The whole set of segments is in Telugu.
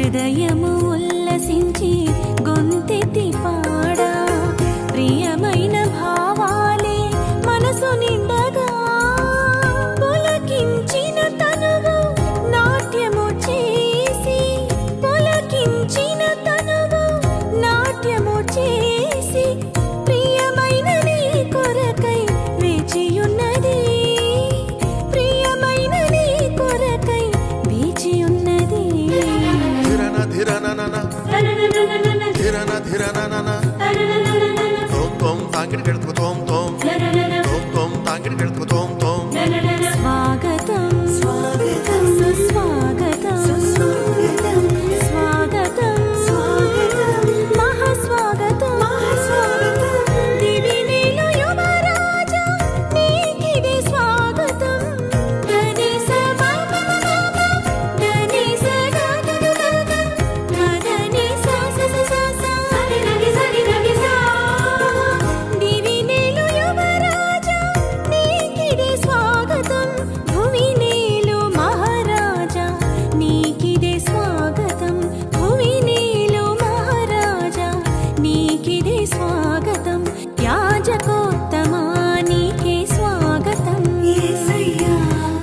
హృదయము ఉల్లసించి గొంతెత్తి పాడా ప్రియమైన భావాలే మనసు నిండగా పులకించిన తనువు నాట్యము చేసి పులకించిన తనువు నాట్యము చేసి ప్రియమైన నీ కొరకై వేచియున్నది ప్రియమైన నీ కొరకై వేచియున్నది ధిరన ధిరన తోం తోం తాంగిడి గడుపు తోం తోం తోం తోం తాంగిడి గడుపు తోం తోం స్వాగతం స్వాగతం సుస్వాగతం సుస్వాగతం స్వాగతం స్వాగతం మహాస్వాగతం మహాస్వాగతం దివినేలు యువరాజా నీకిదే స్వాగతం గణేశ గణేశ గణేశ దివినేలు యువరాజా నీకిదే స్వాగతం భువినేలు మహారాజా నీకిదే స్వాగతం భువినేలు మహారాజా నీకిదే స్వాగతం యాజకోత్తమా నీకే స్వాగతం యేసయ్యా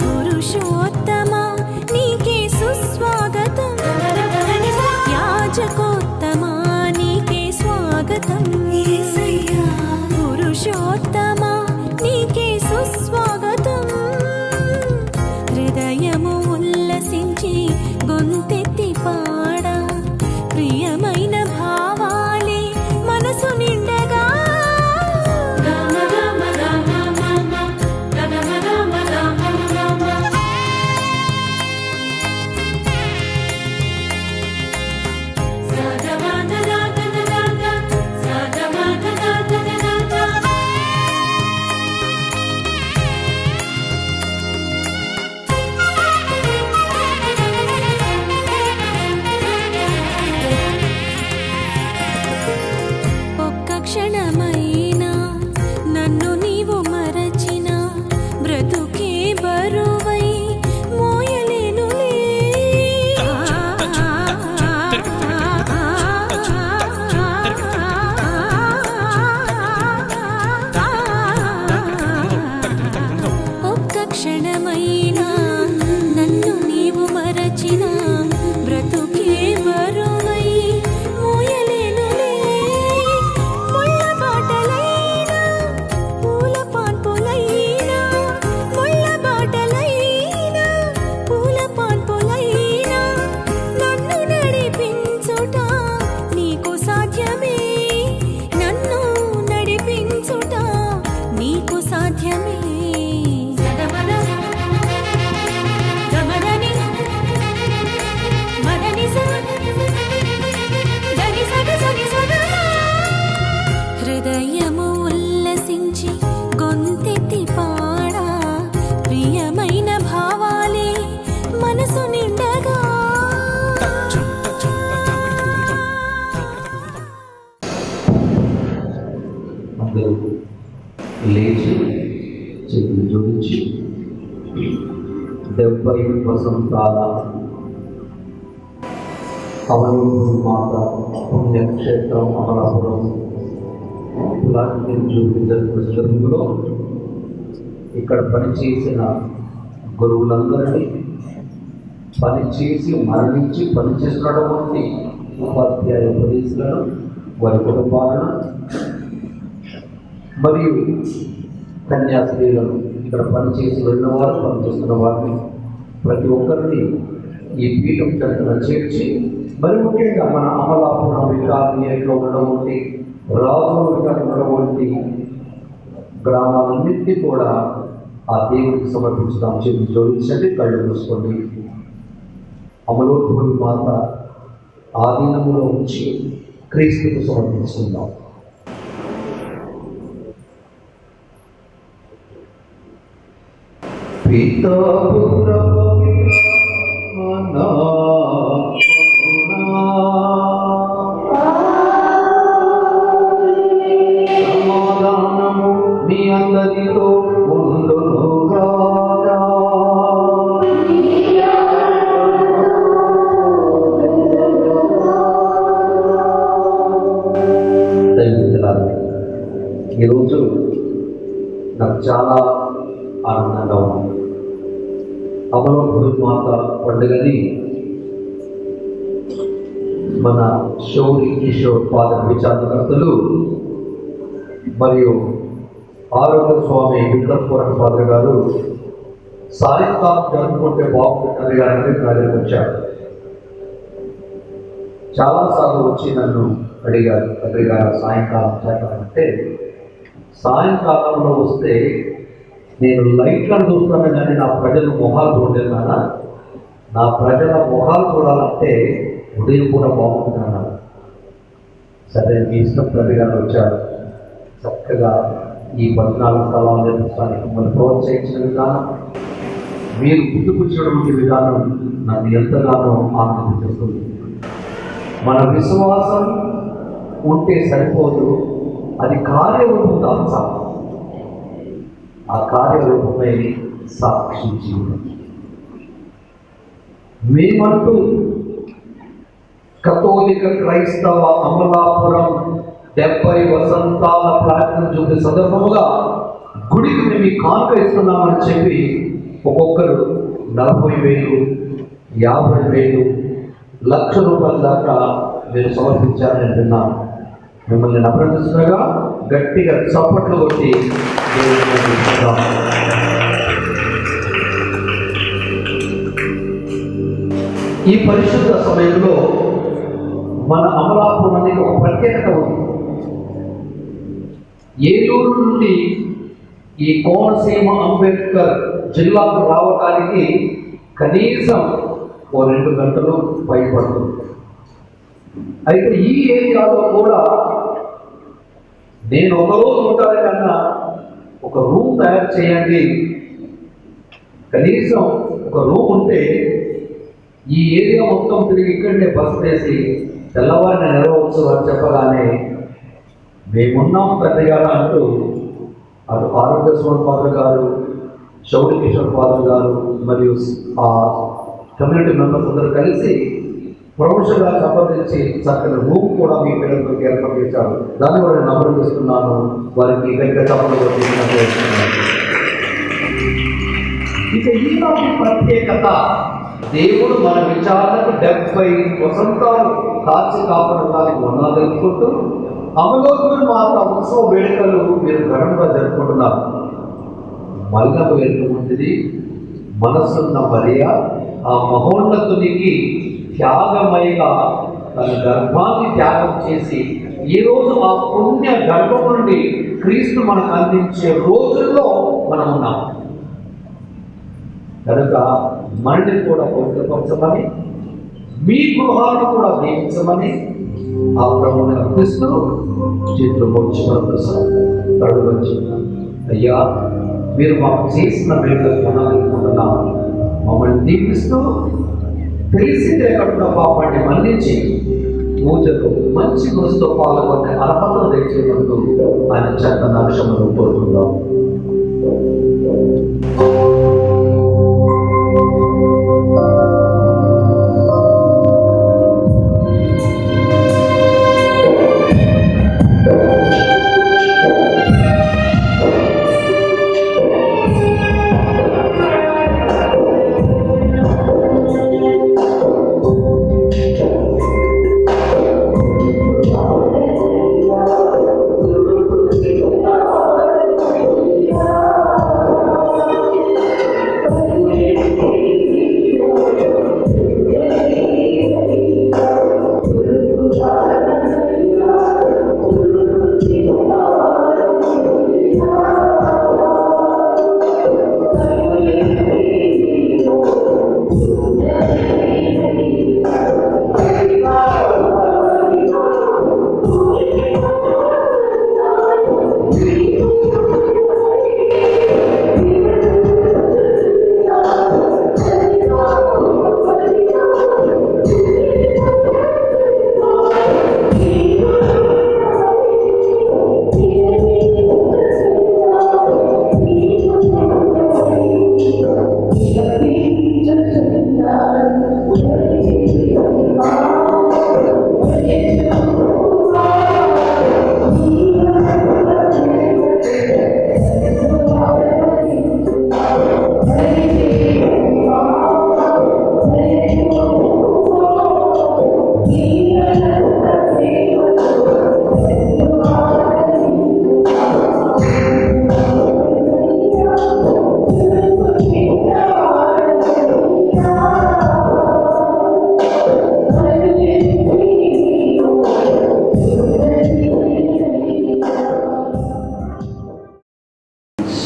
పురుషోత్తమా నీకే సుస్వాగతం యాజకోత్తమా నీకే స్వాగతం యేసయ్యా పురుషోత్తమా నీకే సుస్వాగతం హృదయము ఉల్లసించి గొంతెత్తి పాడా ప్రియమైన భావాలే మనసు నిండగా ఒక్క క్షణమైనా నన్ను నీవు మరచిన బ్రతుకే బరువై మోయలేనులే ఒక్క క్షణమైనా నన్ను నీవు మరచిన బ్రతుకే బరువై మోయలేనులే ముళ్ళ బాటలైనా పూల పాన్పులైనా ముళ్ళ బాటలైనా పూల పాన్పులైనా నన్ను నడిపించుట నీకు సాధ్యమే నన్ను నడిపించుట నీకు సాధ్యమే హృదయము ఉల్లసించి గొంతెత్తి పాడా ప్రియమైన భావాలే మనసు నిండగా అందరూ లేచి చేతులు జోడించి 70 వసంతాల అవనూరు మాత పుణ్యక్షేత్రం అమలాపురం జరుగులో ఇక్కడ పనిచేసిన గురువులందరినీ పనిచేసి మరణించి పనిచేస్తున్నటువంటి ఉపాధ్యాయ ఉపదేశాలను వారి కుటుంబాలను మరియు కన్యాస్త్రీలను ఇక్కడ పనిచేసి వెళ్ళిన వారు పనిచేస్తున్న వారిని ప్రతి ఒక్కరిని ఈ పీఠం చరిత్ర చేర్చి మరి ముఖ్యంగా మన అమలాపురం వికారిలో ఉన్నటువంటి రాజుల వికారి ఉన్నటువంటి గ్రామాలన్నింటినీ కూడా ఆ దేవుడికి సమర్పించుదాం. చేతులు జోడించండి, కళ్ళు మూసుకోండి. అమలోత్పవి మాత ఆధీనములో ఉంచి క్రీస్తుకు సమర్పించుకుందాం. పితా పుత్ర సమాధానము మీ అందరితో ఉండును. ఈరోజు నాకు చాలా ఆనందంగా ఉంది. అమలోత్సవ మాత పండుగని మన శౌరి కిషోర్ ఫాదర్ విచారణకర్తలు మరియు ఆరోగ్య స్వామి విక్రమపురం ఫాదర్ గారు సాయంకాలం జరుపుకుంటే బాగుంటుంది గారికి కార్యం వచ్చారు. చాలాసార్లు వచ్చి నన్ను అడిగారు, తండ్రి గారు సాయంకాలం చేయాలంటే, సాయంకాలంలో వస్తే నేను లైట్లను చూస్తాను కానీ నా ప్రజల మొహాలు చూడలేనా, నా ప్రజల మొహాలు చూడాలంటే ఉదయం కూడా బాగుంటున్నాను. సరే మీ ఇష్టం, తండ్రి గారు వచ్చారు. చక్కగా ఈ 14 స్థలాలు నిర్మించడానికి మిమ్మల్ని ప్రోత్సహించిన విధానం, మీరు గుర్తుపుచ్చినటువంటి విధానం నన్ను ఎంతగానో ఆనందిస్తుంది. మన విశ్వాసం ఉంటే సరిపోదు, అది కార్యరూపం దాల్చాలి. ఆ కార్యరూపమై సాక్షి జీవనం. మేమంటూ కథోలిక క్రైస్తవ అమలాపురం 70 వసంతాల ప్లాటినం జూబ్లీ సందర్భముగా గుడికి మేము కానుక ఇస్తున్నామని చెప్పి ఒక్కొక్కరు 40,000, 50,000, ₹1,00,000 దాకా మీరు సమర్పించారని విన్నాను. మిమ్మల్ని అభినందిస్తుండగా గట్టిగా చప్పట్లు కొట్టి ఈ పరిశుద్ధ సమయంలో మన అమలాపురానికి ఒక ప్రత్యేకత ఉంది. ఏలూరు నుండి ఈ కోనసీమ అంబేద్కర్ జిల్లాకు రావడానికి కనీసం 2 గంటలు పైపడుతుంది. అయితే ఈ ఏరియాలో కూడా నేను ఒకరోజు ఉంటాను కన్నా ఒక రూమ్ తయారు చేయండి, కనీసం ఒక రూమ్ ఉంటే ఈ ఏరియా మొత్తం తిరిగి ఇక్కడనే బస్ వేసి తెల్లవారిని నెరవచ్చు అని చెప్పగానే మేమున్నాం తండ్రి గారు అంటూ అటు ఆరోగ్య స్వామి ఫాదర్ గారు, శౌరి కిషోర్ ఫాదర్ గారు మరియు ఆ కమ్యూనిటీ మెంబర్స్ అందరూ కలిసి ప్రొఫెషన్గా సంబంధించి చక్కని రూమ్ కూడా మీ పిల్లలతో ఏర్పాటు చేశారు. దాన్ని కూడా నేను అభినందిస్తున్నాను. వారికి వ్యక్తిగతంలో ఇక ఈనాటి ప్రత్యేకత, దేవుడు మన విచారణకు 70 వసంతాలు కాచి కాపాడడానికి వందనాలు తెలుపుకుంటూ అమలోత్సవ మాత ఉత్సవ వేడుకలు మీరు ఘనంగా జరుపుకుంటున్నారు. మల్లము ఎన్నుకుంటుంది మనసున్న మరియ ఆ మహోన్నతునికి త్యాగమయ్యగా తన గర్భాన్ని త్యాగం చేసి ఈరోజు ఆ పుణ్య గర్భం నుండి క్రీస్తు మనకు అందించే రోజుల్లో మనం ఉన్నాం కనుక మనల్ని కూడా పవిత్రపరచమని, మీ గృహాలను కూడా దీవించమని ఆ ప్రభువుని అర్పిస్తూ చేతులు పొడుచుకున్న అయ్యా, మీరు మాకు చేసిన మేలు కొనాలనుకుంటున్నాం. మమ్మల్ని దీవిస్తూ తెలిసి లేకుండా పాపాన్ని మన్నించి పూజకు మంచి మనసుతో పాల్గొనే అర్హతను తెచ్చేందుకు ఆయన చెత్త నక్షమును కోరుకుందాం.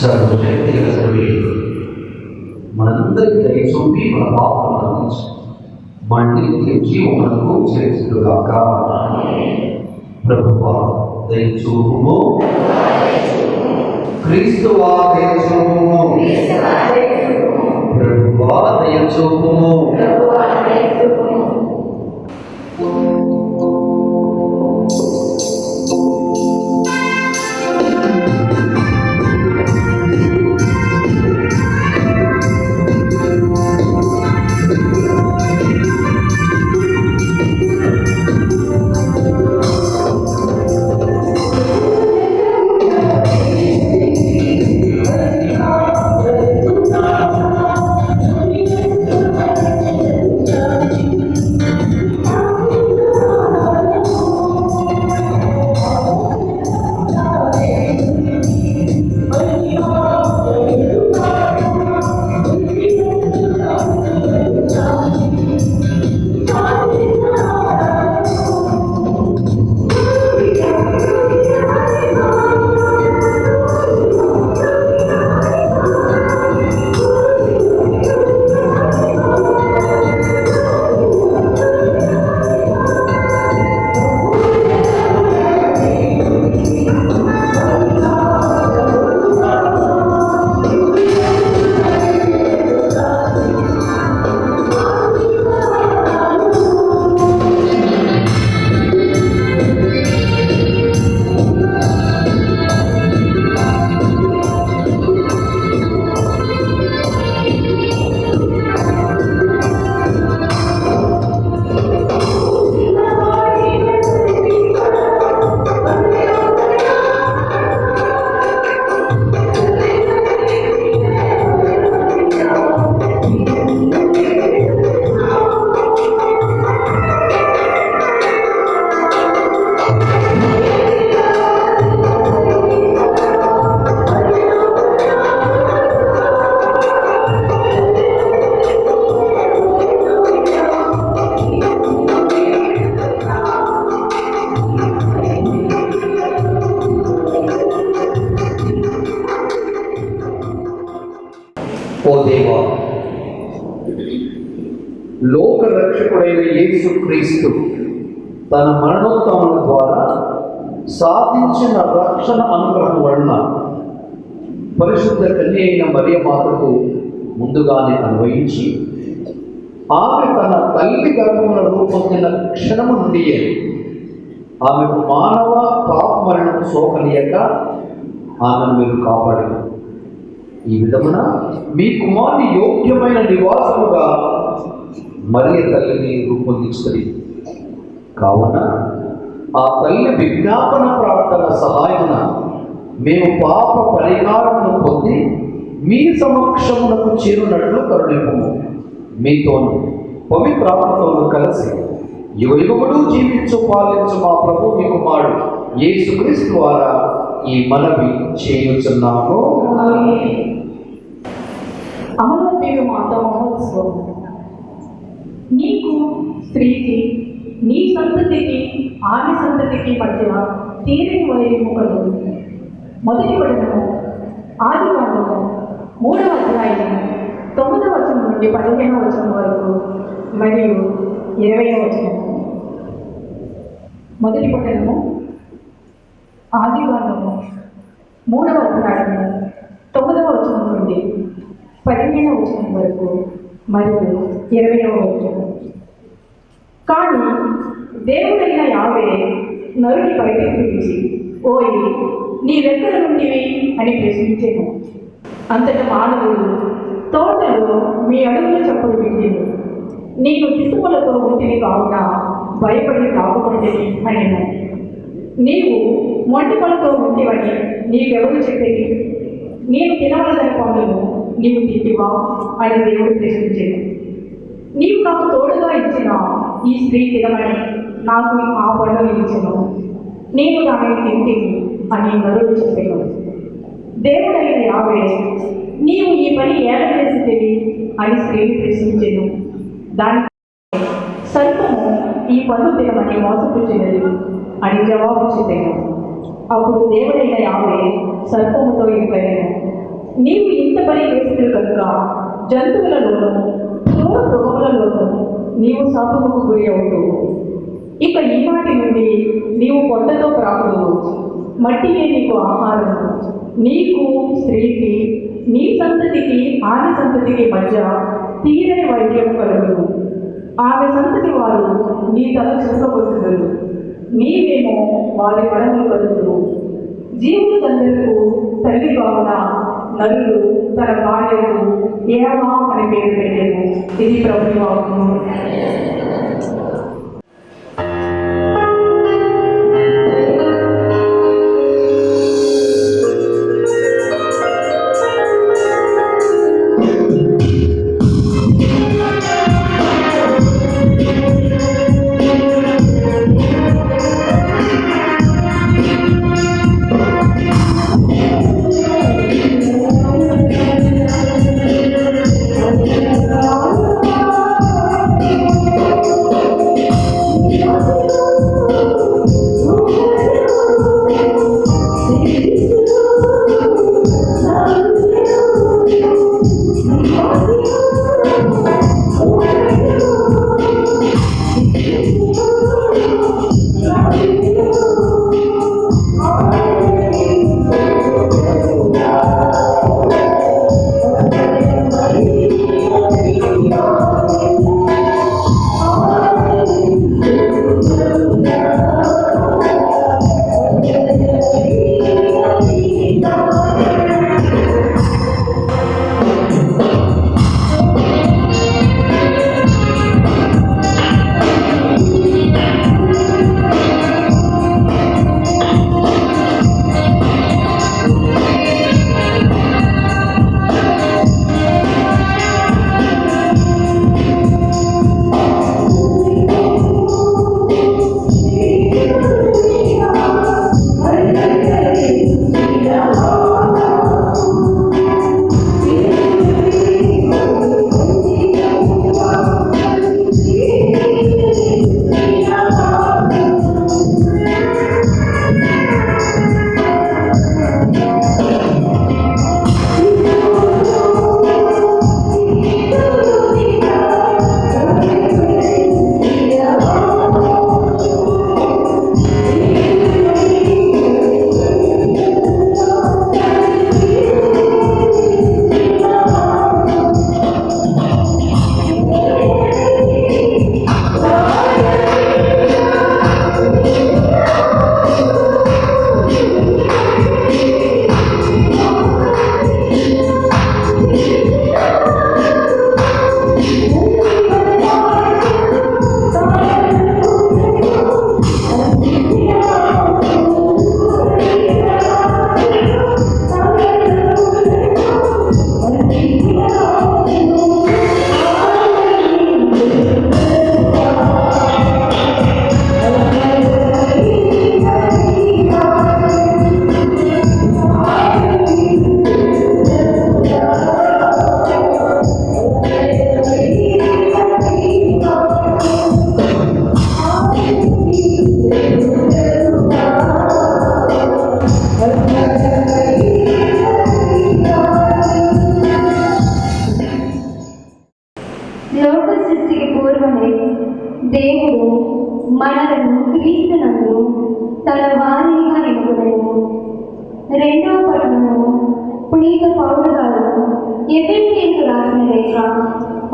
సర్వశక్తి కలిగిన మనందరికీ దయచూపి మన పాపను అందించి మన నిత్య జీవమునకు చేర్చుగాక. ప్రభువా దయచూపుము, క్రీస్తువా దయచూపుము, ప్రభువా దయచూపుము. ఓ దేవా, లోక రక్షకుడైన యేసుక్రీస్తు తన మరణోత్తముల ద్వారా సాధించిన రక్షణ అనుగ్రహం వలన పరిశుద్ధ కన్య అయిన మరియ మాతకు ముందుగానే అన్వయించి ఆమె తన తల్లి గర్భమున రూపొందిన క్షణము నుండి ఆమెకు మానవ పాప మరణం సోకనీయక ఆమెను మీరు కాపాడారు. ఈ విధమున మీ కుమారుని యోగ్యమైన నివాసముగా మరియ తల్లిని రూపొందించుతుంది. కావున ఆ తల్లి విజ్ఞాపన ప్రార్థన సహాయమున మేము పాప పరిహారమును పొంది మీ సమక్షమునకు చేరునట్లు కరుణింపుము. మీతోను పవిత్రాత్మతోను కలిసి యుగయుగములు జీవించు పాలించు మా ప్రభు మీ కుమారుడు యేసుక్రీస్తు ద్వారా ఈ మనవి చేయుచున్నాము. అమరదేవి మాత మహోత్సవం. నీకు స్త్రీకి నీ సంతతికి ఆమె సంతతికి మధ్య తీరని వైరము కలుగు. మొదటి వచనము ఆదికాండము 3వ అధ్యాయము 9వ వచనం నుండి 15వ వచనం వరకు మరియు 20వ వచనము. మొదటి పఠనము ఆదికాండము 3వ అధ్యాయము 9వ వచనం నుండి 15వ వచనం వరకు మరియు 20వ వచనం. కానీ దేవుడైన యావే నరుని బయటకు పిలిచి, ఓయ్ నీవెక్కడ నుండివి అని ప్రశ్నించాను. అంతటా మానవుడు, తోటలో మీ అడుగుల చప్పుడు వింటిని, నేను దిశములతో ఉంటిని కావున భయపడి రాకపోతుంది అని. నీవు మొండిపలతో ఉంటివని నీకెవరు చెప్పేది? నేను తినవలదని పనులను నీవు తింటివా అని దేవుడు ప్రశ్నించాను. నీవు నాకు తోడుగా ఇచ్చిన ఈ స్త్రీ తినమని నాకు ఆ పండు ఇచ్చెను, నేను దానిని తింటిని అని నరుడు చెప్పాను. దేవుడైన యావే, నీవు ఈ పని ఏడ చేసితివి అని స్త్రీని ప్రశ్నించెను. దానికి సర్పము ఈ పండు తినమని మోసపుచ్చినది అని జవాబు చెప్పాను. అప్పుడు దేవుడైన యావే సర్పముతో ఇట్లనెను, నీవు ఇంత పని చేస్తే కనుక జంతువులలోనూ క్రూర మృగములలోనూ నీవు శాపముకు గురి అవుతావు. ఇక ఈనాటి నుండి నీవు పొట్టతో ప్రాకుడు, మట్టియే నీకు ఆహారం. నీకు స్త్రీకి, నీ సంతతికి ఆమె సంతతికి మధ్య తీరని వైద్యం కలుగును. ఆమె సంతతి వారు నీ తల చూసవచ్చును, నీవేమో వారి పడములు కలుగును. జీవులందరికీ తల్లి కావున నరుడు తన భార్యకు ఏవా అని పేరు పెట్టాను. ఇది ప్రభువు వాక్కు. దేవుడు మనలను క్రీస్తునందు తన వారిగా ఎన్నుకొనెను. రెండవ పట్టణము పునీత పౌలు గారు ఎఫెసీయులకు రాసిన లేఖ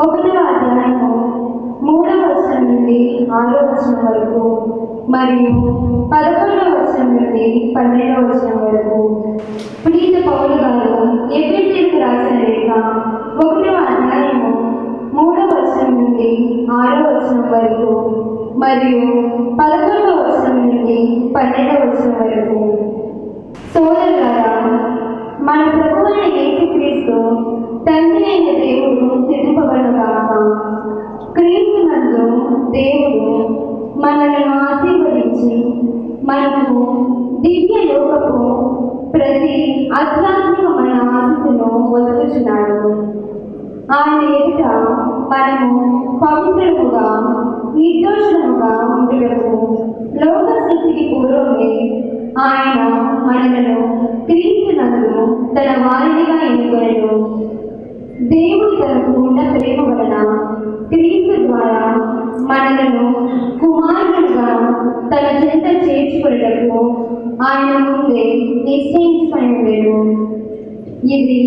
1వ అధ్యాయము 3వ వచనం నుండి 6వ వచనం వరకు మరియు 11వ వచనం నుండి 12వ వచనం వరకు. పునీత పౌలు గారు ఎఫెసీయులకు రాసిన లేఖ 1వ అధ్యాయము 3వ వచనం నుండి 6వ వచనం వరకు మరియు 11వ వచనం నుండి 12వ వచనం వరకు. సోదరులారా, మన ప్రభువైన యేసుక్రీస్తు తండ్రి అయిన దేవుడు స్తుతింపబడును గాక. క్రీస్తునందు దేవుడు మనలను మనకు దివ్య లోకపు ప్రతి ఆధ్యాత్మికమైన ఆశను వదులుచున్నాడు. ఆయన ఎదుట మనము పవిత్రముగా నిర్దోషముగా ఉండుటకు లోక సృష్టికి పూర్వమే ఆయన మనలను క్రీస్తునందు తన వారినిగా ఎన్నుకొనెను. దేవుడు తనకు ఉన్న ప్రేమ వలన క్రీస్తు ద్వారా మనలను కుమారులుగా తన చెంత చేర్చుకునేటకు ఆయన ముందే నిశ్చయించుకొని ఉండేను. ఇది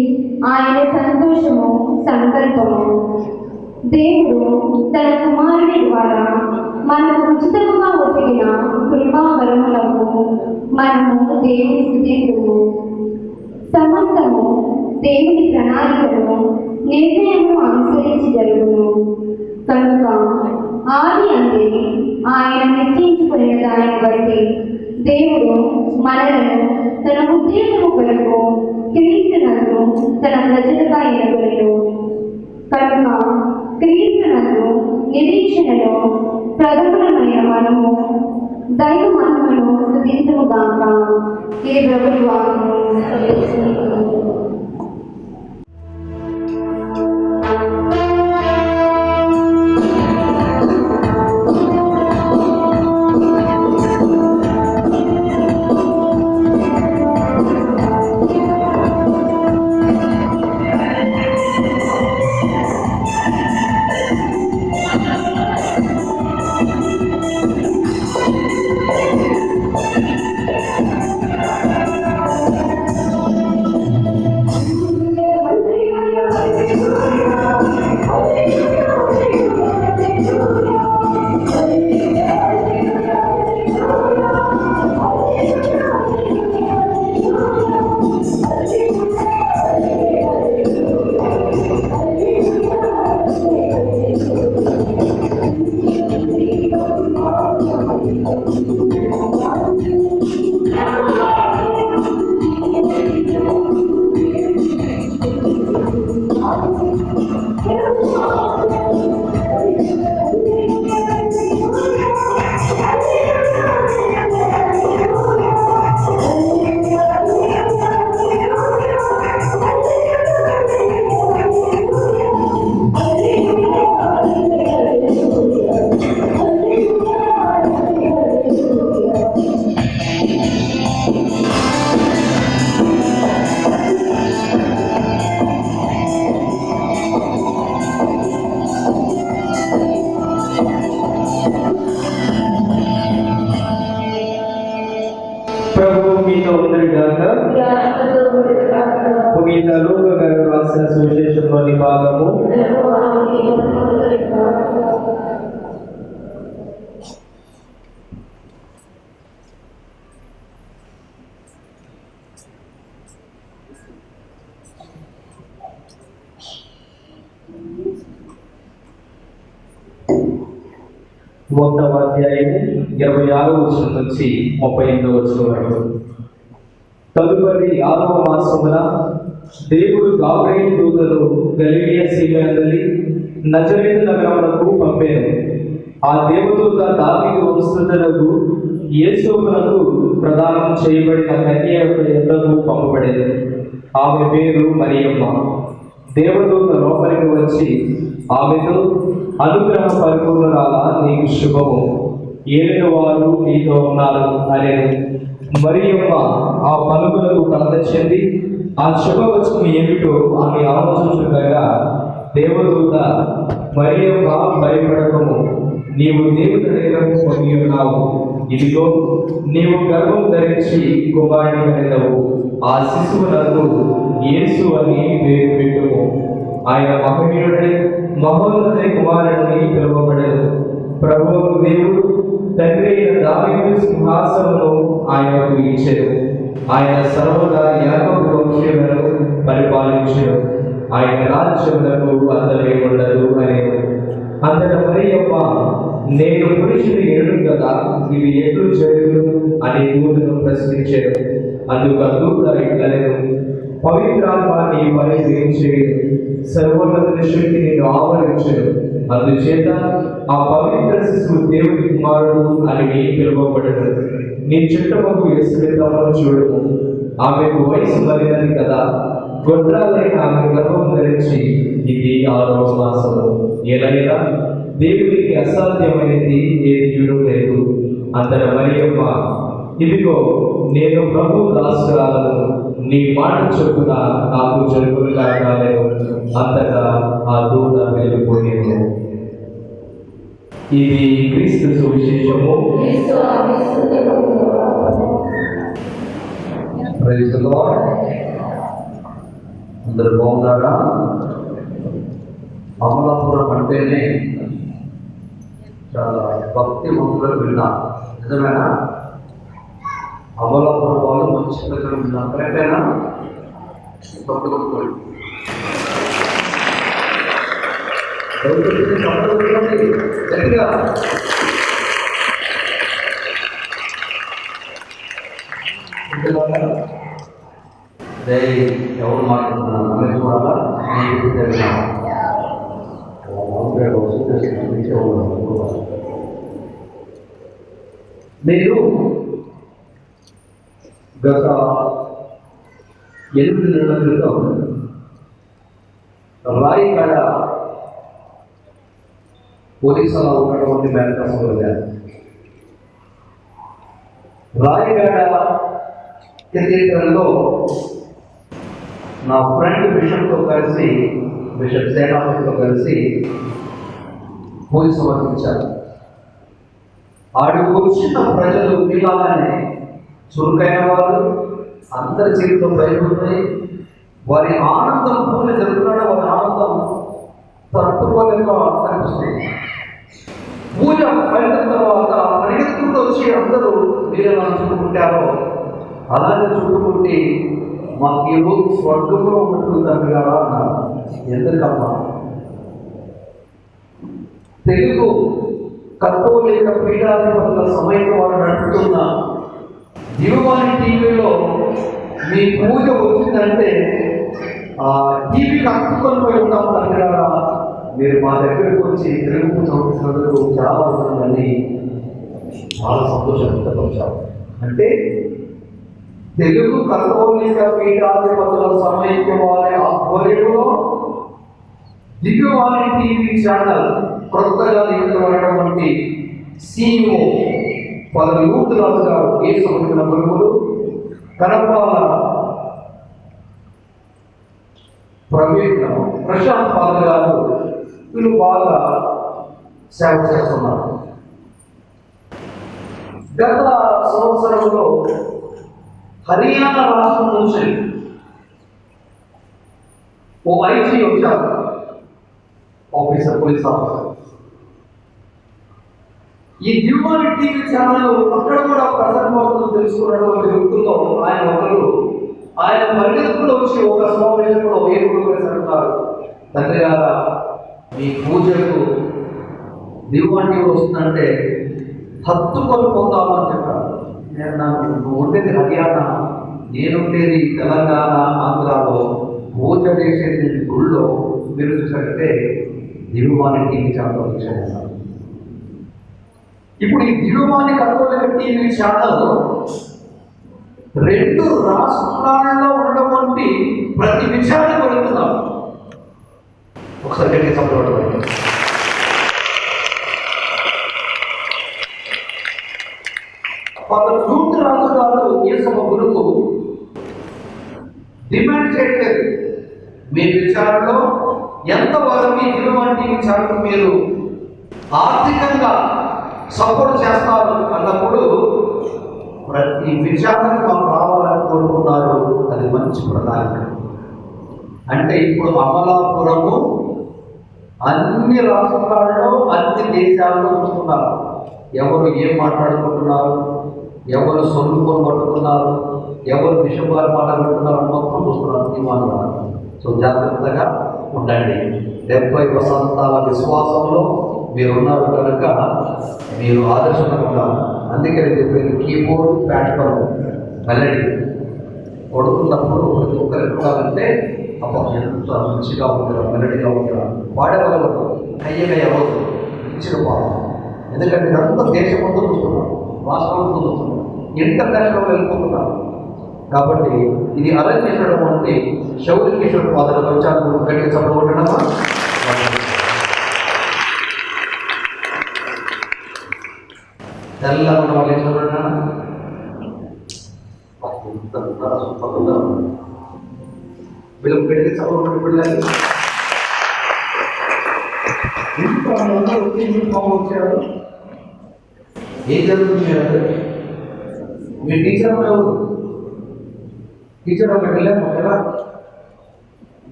ఆయన సంతోషము, సంకల్పము. దేవుడు తన కుమారుడి ద్వారా మనకు ఉచితముగా ఒదిగిన కృపావరములకు మనము దేవుని స్తుతింతుము. సమస్తము దేవుని ప్రణాళికను నిర్ణయము అనుసరించి జరుగును కనుక ఆది అంతే ఆయన నిశ్చయించుకునే దానిని బట్టి దేవుడు మనలను తన ఉద్దేశము కొరకు క్రీస్తునందు తన ప్రజలుగా ఎన్నుకొనెను. కనుక క్రీస్తునందు నిరీక్షణలో ప్రథమమైన మనము దైవ మహిమను స్తుతించుముగాక. ఈ ప్రభువు వాక్యము. పునీత లూకా గారు రాసిన సువిశేషంలోని భాగము 1వ అధ్యాయం 26వ వచనం నుంచి 38వ వచనం వరకు. తదుపరి 6వ మాసమున దేవుడు గాబ్రియేలు దూతను గలిలయ సీమయందలి నజరేతు నగరమునకు పంపెను. ఆ దేవదూత దావీదు వంశస్థులకు యేసునకు ప్రదానం చేయబడిన కన్య యొద్దకు పంపబడేది. ఆమె పేరు మరియమ్మ. దేవదూత లోపలికి వచ్చి ఆమెతో, అనుగ్రహ పరిపూర్ణురాలా, నీకు శుభము, ఏలిన వారు నీతో ఉన్నారు అనేను. మరియమ్మ ఆ పలుకులకు కలత చెంది ఆ శుభవచనం ఏమిటో ఆమె ఆలోచించగా, దేవదూత, మరియమ్మ భయపడకము, నీవు దేవుని దగ్గరకు పొంది ఉన్నావు. ఇదిగో నీవు గర్భం ధరించి కుమారుని కనెదవు. ఆ శిశువునకు యేసు అని పేరు పెట్టుము. ఆయన మహనీయుడై మహోన్నత కుమారుడిని పిలువబడేది. ప్రభువు దేవుడు తండ్రి అయిన దావీదు సింహాసనమును ఆయనకు ఇచ్చెను. ఆయన సర్వదా యాకోబు వంశీయులను పరిపాలించెను. ఆయన రాజ్యములకు అంతమే ఉండదు అనేను. అంతట మరియమ్మ, నేను పురుషుని ఎరుడు కదా, ఇది ఎట్లు జరుగును అని దూతను ప్రశ్నించాను. అందుకు దూత ఇట్లనెను, పవిత్రాత్మ నీ పని చేయను, సర్వోన్నతుని శక్తి నిన్ను ఆవరించెను. అందుచేత ఆ పవిత్ర శిశువు దేవుని కుమారుడు అని పిలువబడదు. నీ చుట్టముకు యేసుక్రీస్తును చూడము. ఆమెకు వయసు మరినది కదా. గొడ్రాలైన ఆమె గర్భం ధరించి ఇది 6వ మాసము. ఎలైనా దేవునికి అసాధ్యమైనది ఏదీ లేదు. అంతట మరియమ్మ, ఇదిగో నేను ప్రభు దాసురాలను, నీ మాట చొప్పున నాకు జరుగును గాక అనెను. అంతటా ఆ దూత వెళ్ళిపోయేను. ఇది క్రీస్తు సువిశేషము. Praise the lord. అందరూ బాగున్నారా? అమలాపురం అంటేనే చాలా భక్తి మంతులకు విన్నా. నిజమేనా? అమలాపురం వాళ్ళు మంచి ప్రజలు విన్నా. కరెక్టేనా? భక్తులు గట్టిగా ఎవరు మాట్లాడుతున్నారు అన్నీ చూడాలా? నేను గత 8 నెలల క్రితం రాయికాడ ఒరిస్సాలో ఉన్నటువంటి బ్యాంకర్స్లో వెళ్ళాను. రాయికాడ కేంద్రంలో నా ఫ్రెండ్ బిషప్తో కలిసి, బిషప్ సేనాపతితో కలిసి పూజ సమర్పించారు. ఆడికి వచ్చిన ప్రజలు ఇలాగానే చురుకైన వారు, అందరి జీవితంలో బయలుదేరి వారి ఆనందం పూజ జరుగుతున్న వారి ఆనందం తట్టుకోలేక కనిపిస్తుంది. పూజ అయిన తర్వాత పరిగెత్తుకుంటూ వచ్చి అందరూ మీరు ఎలా చుట్టుకుంటారో అలాగే చుట్టుకుంటే మాకు ఈ రోజు స్వర్గంలో ఉంటుందండి కదా అన్నారు. ఎందుకమ్మా? తెలుగు కథోలిక పీఠాధిపతుల సమయంలో వారు నడుపుతున్న దివ్యవాణి టీవీలో మీ పూజ వచ్చిందంటే ఆ టీవీకి అతుక్కొని పోయి ఉంటాము తండ్రి గారా, మీరు మా దగ్గరకు వచ్చి తెలుగు పూజ అవుతున్నందుకు చాలా ఉంటుందని చాలా సంతోషం వ్యక్తపరిచారు. అంటే తెలుగు కథోలిక పీఠాధిపతుల సమైక్య వారి ఆధ్వర్యంలో దివ్యవాణి టీవీ ఛానల్ కొత్తగా నియమించబడినటువంటి CEO ఫాదర్ యూతరాజు గారు, ఏ సంబంధించిన గురువులు కనపాల ప్రశాంత్ ఫాదర్ గారు, వీళ్ళు బాగా సేవ చేస్తున్నారు. గత సంవత్సరంలో హర్యానా రాష్ట్రం నుంచి ఓ IG వచ్చారు, ఆఫీసర్, పోలీస్ ఆఫీసర్. ఈ దివ్యవాణి టీవీ ఛానల్ అక్కడ కూడా ప్రసన్నమవుతుందో తెలుసుకున్నటువంటి వ్యక్తుల్లో ఆయన ఒకరు. ఆయన పరిగెత్తుకుంటూ వచ్చి ఒక సమావేశంలో ఏర్పడుతున్నారు, తండ్రి గారా మీ పూజకు దివ్యవాణి వస్తుందంటే హత్తుకొని పోతామని చెప్పారు. నేను నాకు ఉండేది హర్యానా, నేనుండేది తెలంగాణ, ఆంధ్రాలో. పూజ చేసేది గుళ్ళో మీరు చూసినట్టే దివ్యవాణి టీవీ ఛానల్ వచ్చాను. ఇప్పుడు ఈ దివ్యవాణి కథోలిక టీవీ ఛానల్ 2 రాష్ట్రాల్లో ఉన్నటువంటి ప్రతి విషయాన్ని వెళుతున్నాం. ఒకసారి గట్టి సంపూర్ణ రాజు గారు యేసమ్మ గురువు డిమాండ్ చేయట్లేదు, మీ విచారణలో ఎంతవరకు ఈ దివ్యవాణి టీవీ ఛానల్ మీరు ఆర్థికంగా సపోర్ట్ చేస్తారు అన్నప్పుడు ప్రతి విచారణకు మాకు రావాలని కోరుకున్నారు. అది మంచి ప్రణాళిక. అంటే ఇప్పుడు అమలాపురము అన్ని రాష్ట్రాల్లో, అన్ని దేశాల్లో చూస్తున్నారు. ఎవరు ఏం మాట్లాడుకుంటున్నారు, ఎవరు సొల్లుకొని పట్టుకున్నారు, ఎవరు విషయాలు మాట్లాడుకుంటున్నారు మొత్తం చూస్తున్నారు తీర్మానం. సో జాగ్రత్తగా ఉండండి. 70 వసంతాల విశ్వాసంలో మీరున్నారు కనుక మీరు ఆదర్శంగా ఉండాలి. అందుకే చెప్పేది కీబోర్డ్, ప్లాట్ఫామ్, మెలడీ కొడుతున్నప్పుడు ప్రతి ఒక్కరు ఎక్కాలంటే అప్పుడు ఎంత మంచిగా ఉంటుందా, మెలడీగా ఉంటుందా, పాడగలరు. కయ్యగా అవుతుంది ఇచ్చిన పాపం. ఎందుకంటే ఇదంతా దేశం మొత్తం చూస్తున్నాం, రాష్ట్రం మొత్తం చూస్తున్నాం, ఇంటర్నేషనల్ వెళ్ళిపోతున్నాం. కాబట్టి ఇది అరేంజ్ చేసినటువంటి శౌర్య కిషోర్ ఫాదర్ వచ్చారు. గట్టిగా చెప్పబోతున్నామా? తెల్లగా ఉన్న వాళ్ళు ఏం చదువుతున్నా వీళ్ళకి పెట్టి చదవబడి పిల్లలు వచ్చారు. ఏం జరుగుతుంది? మీ టీచర్ ఎవరు? టీచర్ అమ్మ వెళ్ళాము ఎలా?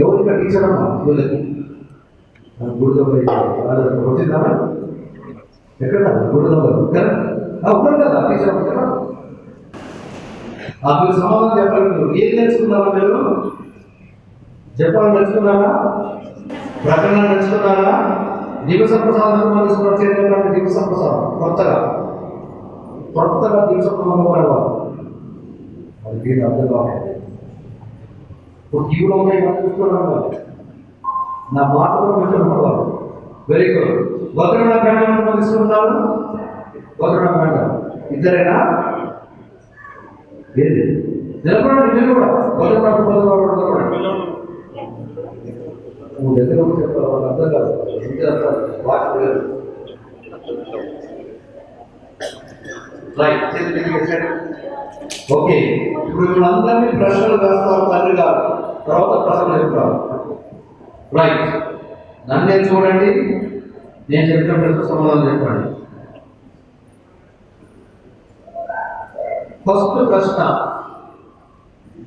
ఎవరు ఇక్కడ టీచర్ అమ్మా? వీళ్ళకి గుడిదొంగ వచ్చిందా? ఎక్కడ గుడిదొంగ ఉన్నారు కదా టీచర్ అమ్మ కదా? మీరు సమాధానం చెప్పాలి. మీరు ఏం నేర్చుకున్నారా? మీరు చెప్పాలని నేర్చుకున్నారా? ప్రకటన నేర్చుకున్నారా? దివస ప్రసాదం చేతున్నటువంటి దివస ప్రసాదం కొత్తగా దివస ప్రసాదం అది అర్థం కావాలి. ఇప్పుడు టీవీలో ఉన్నాయి చూస్తున్నాను, నా మాట కూడా వింటున్నారు. Very good. వదరణ గంట తీసుకుంటున్నారు. వదరణ గంట ఇద్దరేనా? ఏది నిలబడండి. మీరు కూడా వదరణ నువ్వు దగ్గర చెప్పాలి. వాళ్ళు అర్థం కాదు. వాటి ఓకే. ఇప్పుడు వీళ్ళందరినీ ప్రశ్నలు వేస్తారు తండ్రి గారు, తర్వాత ప్రశ్నలు చెప్తారు. రైట్. నన్నే చూడండి, నేను చెప్పిన ప్రశ్న సమాధానం చెప్పండి. ఫస్ట్ ప్రశ్న,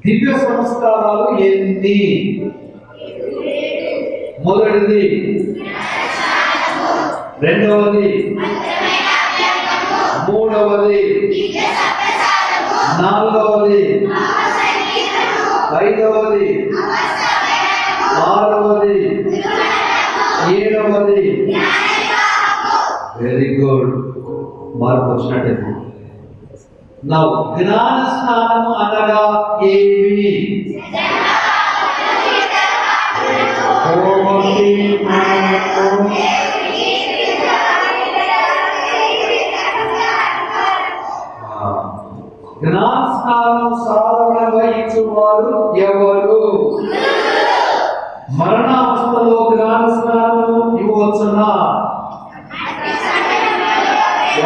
దివ్య సంస్కారాలు ఎన్ని? మొదటిది, రెండవది, మూడవది, నాలుగవది, ఐదవది, ఆరవది, ఏడవది. Very good. మార్పు వచ్చినట్టు. నా జ్ఞాన స్నానం అనగా ఏమి? జ్ఞానస్నానం సాధారణంగా ఇచ్చేవారు ఎవరు? మరణావస్థలో జ్ఞానస్నానం ఇవ్వవచ్చునా?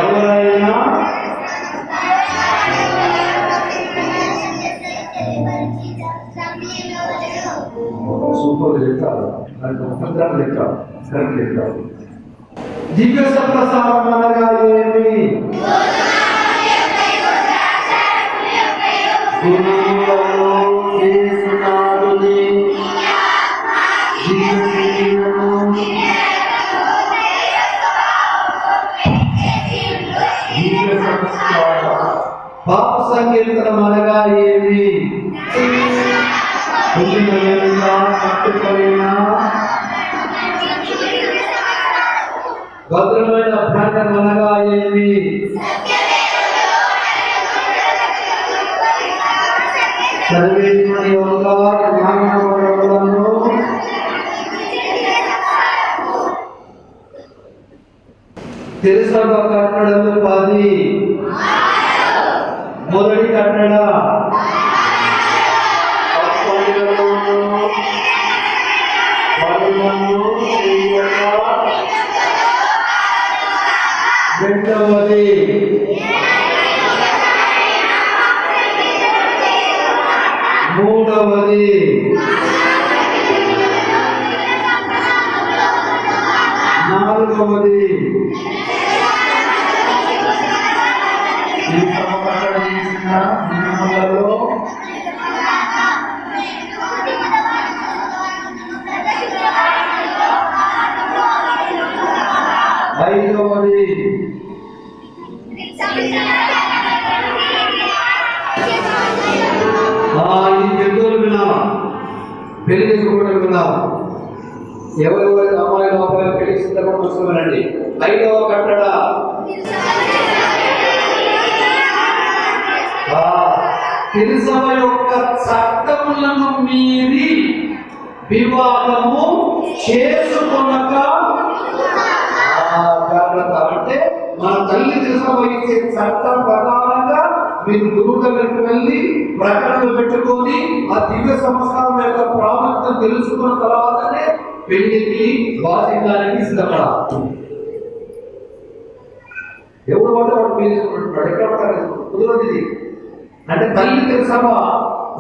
ఎవరైనా సూపర్ చెప్తారు, చెప్తారు, కరెక్ట్ చెప్తారు. దివ్య సప్రసారం అనగా ఏమి? పాప సంకీర్తనం అనగా ఏమి? భద్రమైన అభ్యాసం అనగా ఏమి? తెలుసా కట్టడలు 10. మొదటి కట్టడ రెండవది మూడవది నాలుగవది ఐదవది ఈ పెద్దోళ్ళు విన్నావా? పెళ్లి చేసుకోవడం విన్నావా? ఎవరెవరైతే అమ్మాయిలు అబ్బాయిలు పెళ్లి సిద్ధంగా చూసుకోవాలండి. 5వ కట్టడ తిరుసభ యొక్క చట్టములను మీరి వివాహము చేసుకొనక జాగ్రత్త. అంటే మన తల్లి వహించే చట్టం ప్రకారంగా మీరు గురువు దగ్గరికి వెళ్ళి ప్రకటనలు పెట్టుకొని ఆ దివ్య సంస్కారం యొక్క ప్రాముఖ్యత తెలుసుకున్న తర్వాతనే పెళ్లికి వాసించడానికి సిద్ధపడాలి. ఎవడు వాడు వాడు పెళ్లి ఎక్కడ కుదరదు ఇది. అంటే తల్లి తెలుసా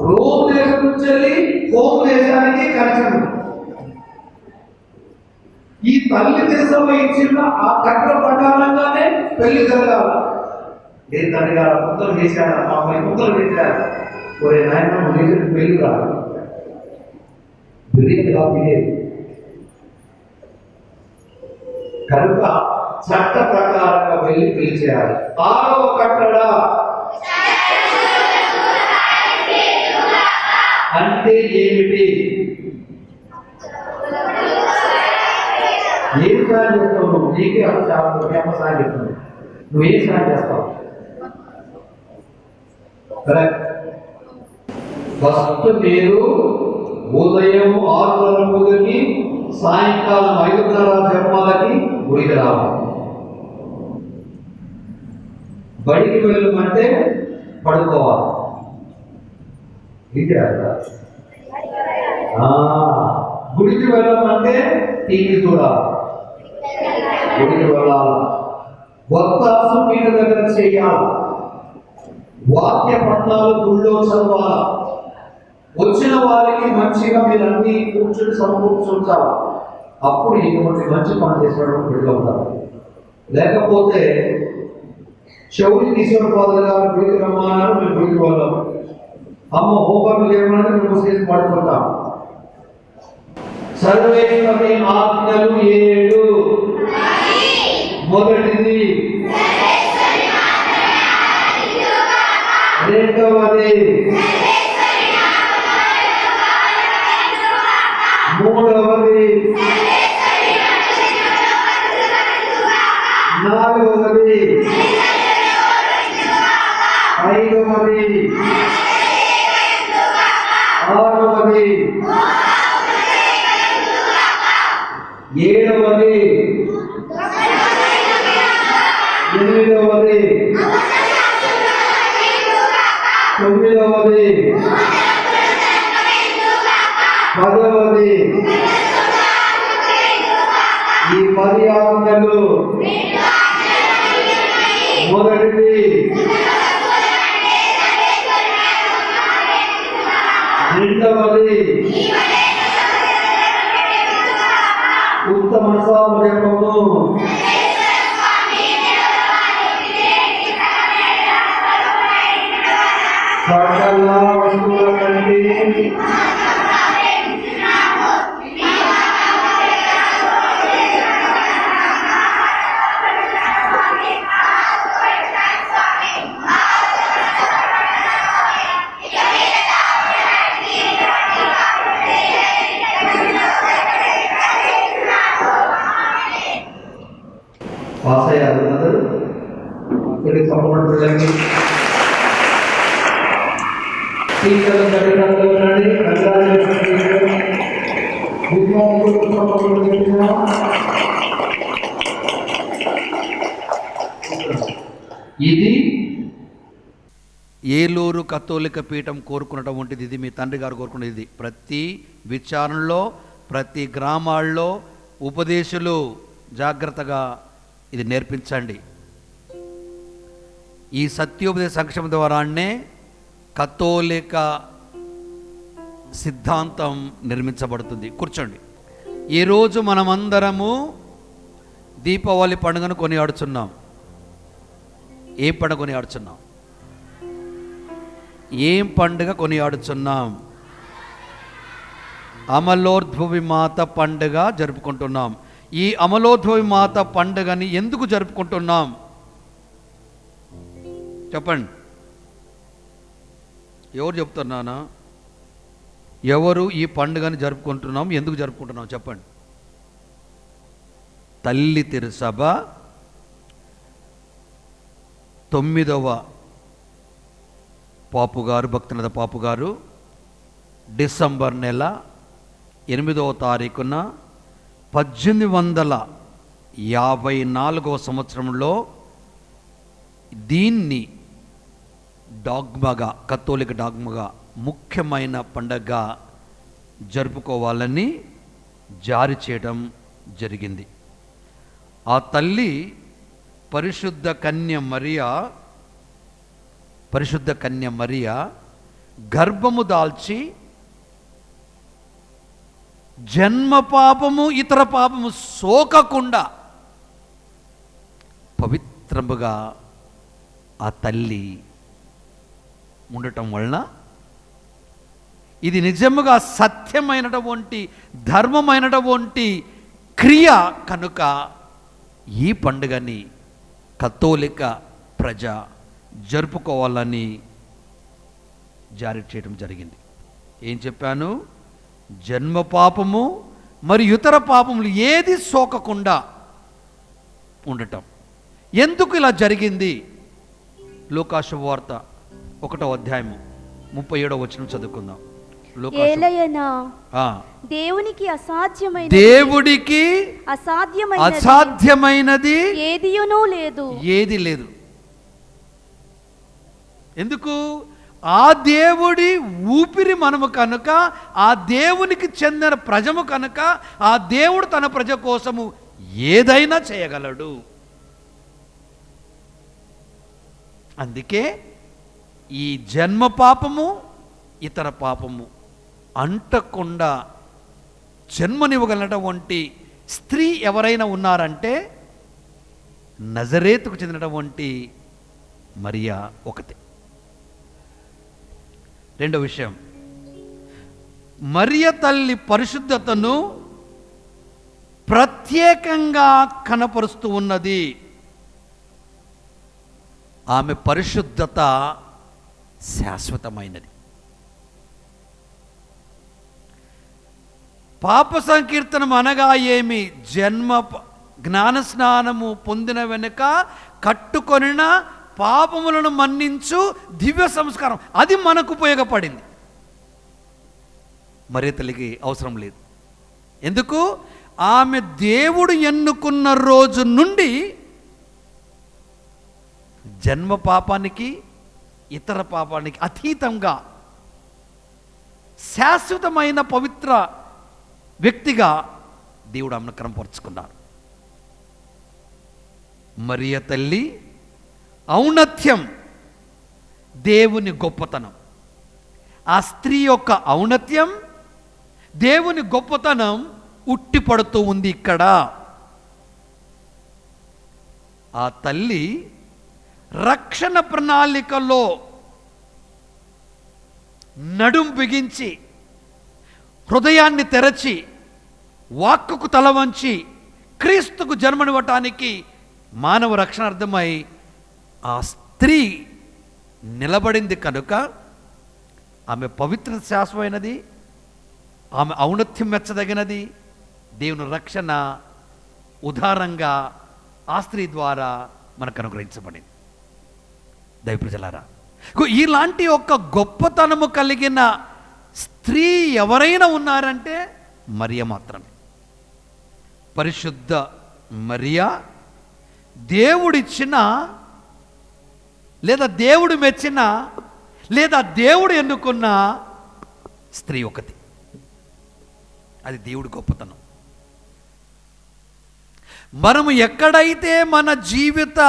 రోమ్ దేశం నుంచి వెళ్ళి హోమ్ దేశానికి కనెక్షన్. ఈ తల్లి దేశం ఇచ్చిన ఆ కట్ట ప్రకారంగానే పెళ్లి జరగాలి. ఏ తండ్రి గారు ముద్దలు చేశాడు, మా అమ్మాయి ముద్దలు చేశాడు, ఒరే నాయన చేసిన పెళ్లి కాదు, బిర్యానీ కాదు తినేది. కనుక చట్ట ప్రకారంగా వెళ్ళి పెళ్లి చేయాలి. 6వ కట్టడ అంటే ఏమిటి? ఏం సాయం చేస్తావు నువ్వు? నీకే అమ్మ సాయం చేస్తున్నావు. నువ్వేం సాయం చేస్తావు? ఫస్ట్ మీరు ఉదయం 6:30 పూజకి సాయంకాలం 5:30 జన్మాలకి గుడికి రావాలి. బడికి వెళ్ళమంటే పడుకోవాలి. ఇది గుడికి వెళ్ళమంటే టీవీ చూడాలి. గుడికి వెళ్ళాలి. వత్తాసు పీఠ దగ్గర చేయాలి. వాక్య పఠనాలు గుళ్ళో చదవాలి. వచ్చిన వారికి మంచిగా మీరు అన్ని కూర్చుని సమకూర్చుంటారు. అప్పుడు ఇటువంటి మంచి పని చేసినప్పుడు గుడిలో ఉంటారు. లేకపోతే శౌరి ఈశ్వర ఫాదర్ గారు గుడికి రమ్మన్నారు, మేము గుడికి వెళ్ళాము. అమ్మ హోంవర్క్ చేయమని మేము చేసి పడుకుంటాం. సర్వేశ్వరి ఆజ్ఞలు 7. మొదటిది, రెండవది, మూడవది, నాలుగవది, ఐదవది, ఆరవది, 7వది, 8వది, 9వది, 10వది. ఈ 10 ఆజ్ఞలు మొదటిది, రెండవది ఉత్తమ సామజపము, సకల వస్తువుల కంటే పాస్ అయ్యారు. అందరూ ఇక్కడికి సంబంధించడానికి టీచర్లు తల్లిదండ్రులు ఉండండి. ఇది ఏలూరు కథోలిక పీఠం కోరుకునటం వంటిది. ఇది మీ తండ్రి గారు కోరుకునేది. ప్రతి విచారణలో, ప్రతి గ్రామాల్లో ఉపదేశులు జాగ్రత్తగా ఇది నేర్పించండి. ఈ సత్యోపదేశ సంక్షేమ ద్వారానే కథోలిక సిద్ధాంతం నిర్మించబడుతుంది. కూర్చోండి. ఈరోజు మనమందరము దీపావళి పండుగను కొనియాడుచున్నాం. ఏం పండుగ కొనియాడుచున్నాం? ఏం పండుగ కొనియాడుచున్నాం? అమలోద్భవి మాత పండుగ జరుపుకుంటున్నాం. ఈ అమలోద్భవి మాత పండుగని ఎందుకు జరుపుకుంటున్నాం చెప్పండి. ఎవరు చెప్తున్నానా? ఎవరు ఈ పండుగని జరుపుకుంటున్నాం, ఎందుకు జరుపుకుంటున్నాం చెప్పండి. తల్లి తిరుసభ 9వ పాపుగారు, భక్తినాథ పాపుగారు డిసెంబర్ నెల 8వ తారీఖున 1854 సంవత్సరంలో దీన్ని డాగ్మాగా, కథోలిక డాగ్మాగా ముఖ్యమైన పండగగా జరుపుకోవాలని జారీ చేయడం జరిగింది. ఆ తల్లి పరిశుద్ధ కన్య మరియా గర్భము దాల్చి జన్మ పాపము ఇతర పాపము సోకకుండా పవిత్రముగా ఆ తల్లి ఉండటం వలన ఇది నిజముగా సత్యమైనటువంటి ధర్మమైనటువంటి క్రియ కనుక ఈ పండుగని కథోలిక ప్రజ జరుపుకోవాలని జారీ చేయడం జరిగింది. ఏం చెప్పాను? జన్మ పాపము మరియు ఇతర పాపములు ఏది సోకకుండా ఉండటం. ఎందుకు ఇలా జరిగింది? లూకా శుభవార్త 1వ అధ్యాయము 37వ వచనం చదువుకుందాం. ఏలయనా దేవునికి అసాధ్యమైనది ఏది లేదు. ఎందుకు? ఆ దేవుడి ఊపిరి మనము కనుక, ఆ దేవునికి చెందిన ప్రజము కనుక, ఆ దేవుడు తన ప్రజ కోసము ఏదైనా చేయగలడు. అందుకే ఈ జన్మ పాపము ఇతర పాపము అంటకుండా జన్మనివ్వగలిగినటువంటి స్త్రీ ఎవరైనా ఉన్నారంటే నజరేతుకు చెందినటువంటి మరియా ఒకతే. రెండో విషయం, మరియ తల్లి పరిశుద్ధతను ప్రత్యేకంగా కనపరుస్తూ ఉన్నది. ఆమె పరిశుద్ధత శాశ్వతమైనది. పాప సంకీర్తనం అనగా ఏమి? జ్ఞానస్నానము పొందిన వెనుక కట్టుకొనిన పాపములను మన్నించు దివ్య సంస్కారం. అది మనకు ఉపయోగపడింది. మరియ తల్లికి అవసరం లేదు. ఎందుకు? ఆమె దేవుడు ఎన్నుకున్న రోజు నుండి జన్మ పాపానికి ఇతర పాపానికి అతీతంగా శాశ్వతమైన పవిత్ర వ్యక్తిగా దేవుడు ఆమెను క్రమపరుచుకున్నారు. మరియ తల్లి ఔన్నత్యం దేవుని గొప్పతనం. ఆ స్త్రీ యొక్క ఔన్నత్యం దేవుని గొప్పతనం ఉట్టిపడుతూ ఉంది ఇక్కడ. ఆ తల్లి రక్షణ ప్రణాళికలో నడుం బిగించి, హృదయాన్ని తెరచి, వాక్కుకు తల వంచి క్రీస్తుకు జన్మనివ్వటానికి మానవ రక్షణార్థమై ఆ స్త్రీ నిలబడింది కనుక ఆమె పవిత్రత శాశ్వతమైనది, ఆమె ఔన్నత్యం మెచ్చదగినది. దేవుని రక్షణ ఉదారంగా ఆ స్త్రీ ద్వారా మనకు అనుగ్రహించబడింది. దైవ ప్రజలారా, ఇలాంటి ఒక గొప్పతనము కలిగిన స్త్రీ ఎవరైనా ఉన్నారంటే మరియ మాత్రమే. పరిశుద్ధ మరియా దేవుడిచ్చిన, లేదా దేవుడు మెచ్చిన, లేదా దేవుడు ఎన్నుకున్న స్త్రీ ఒకటి. అది దేవుడి గొప్పతనం. మనము ఎక్కడైతే మన జీవిత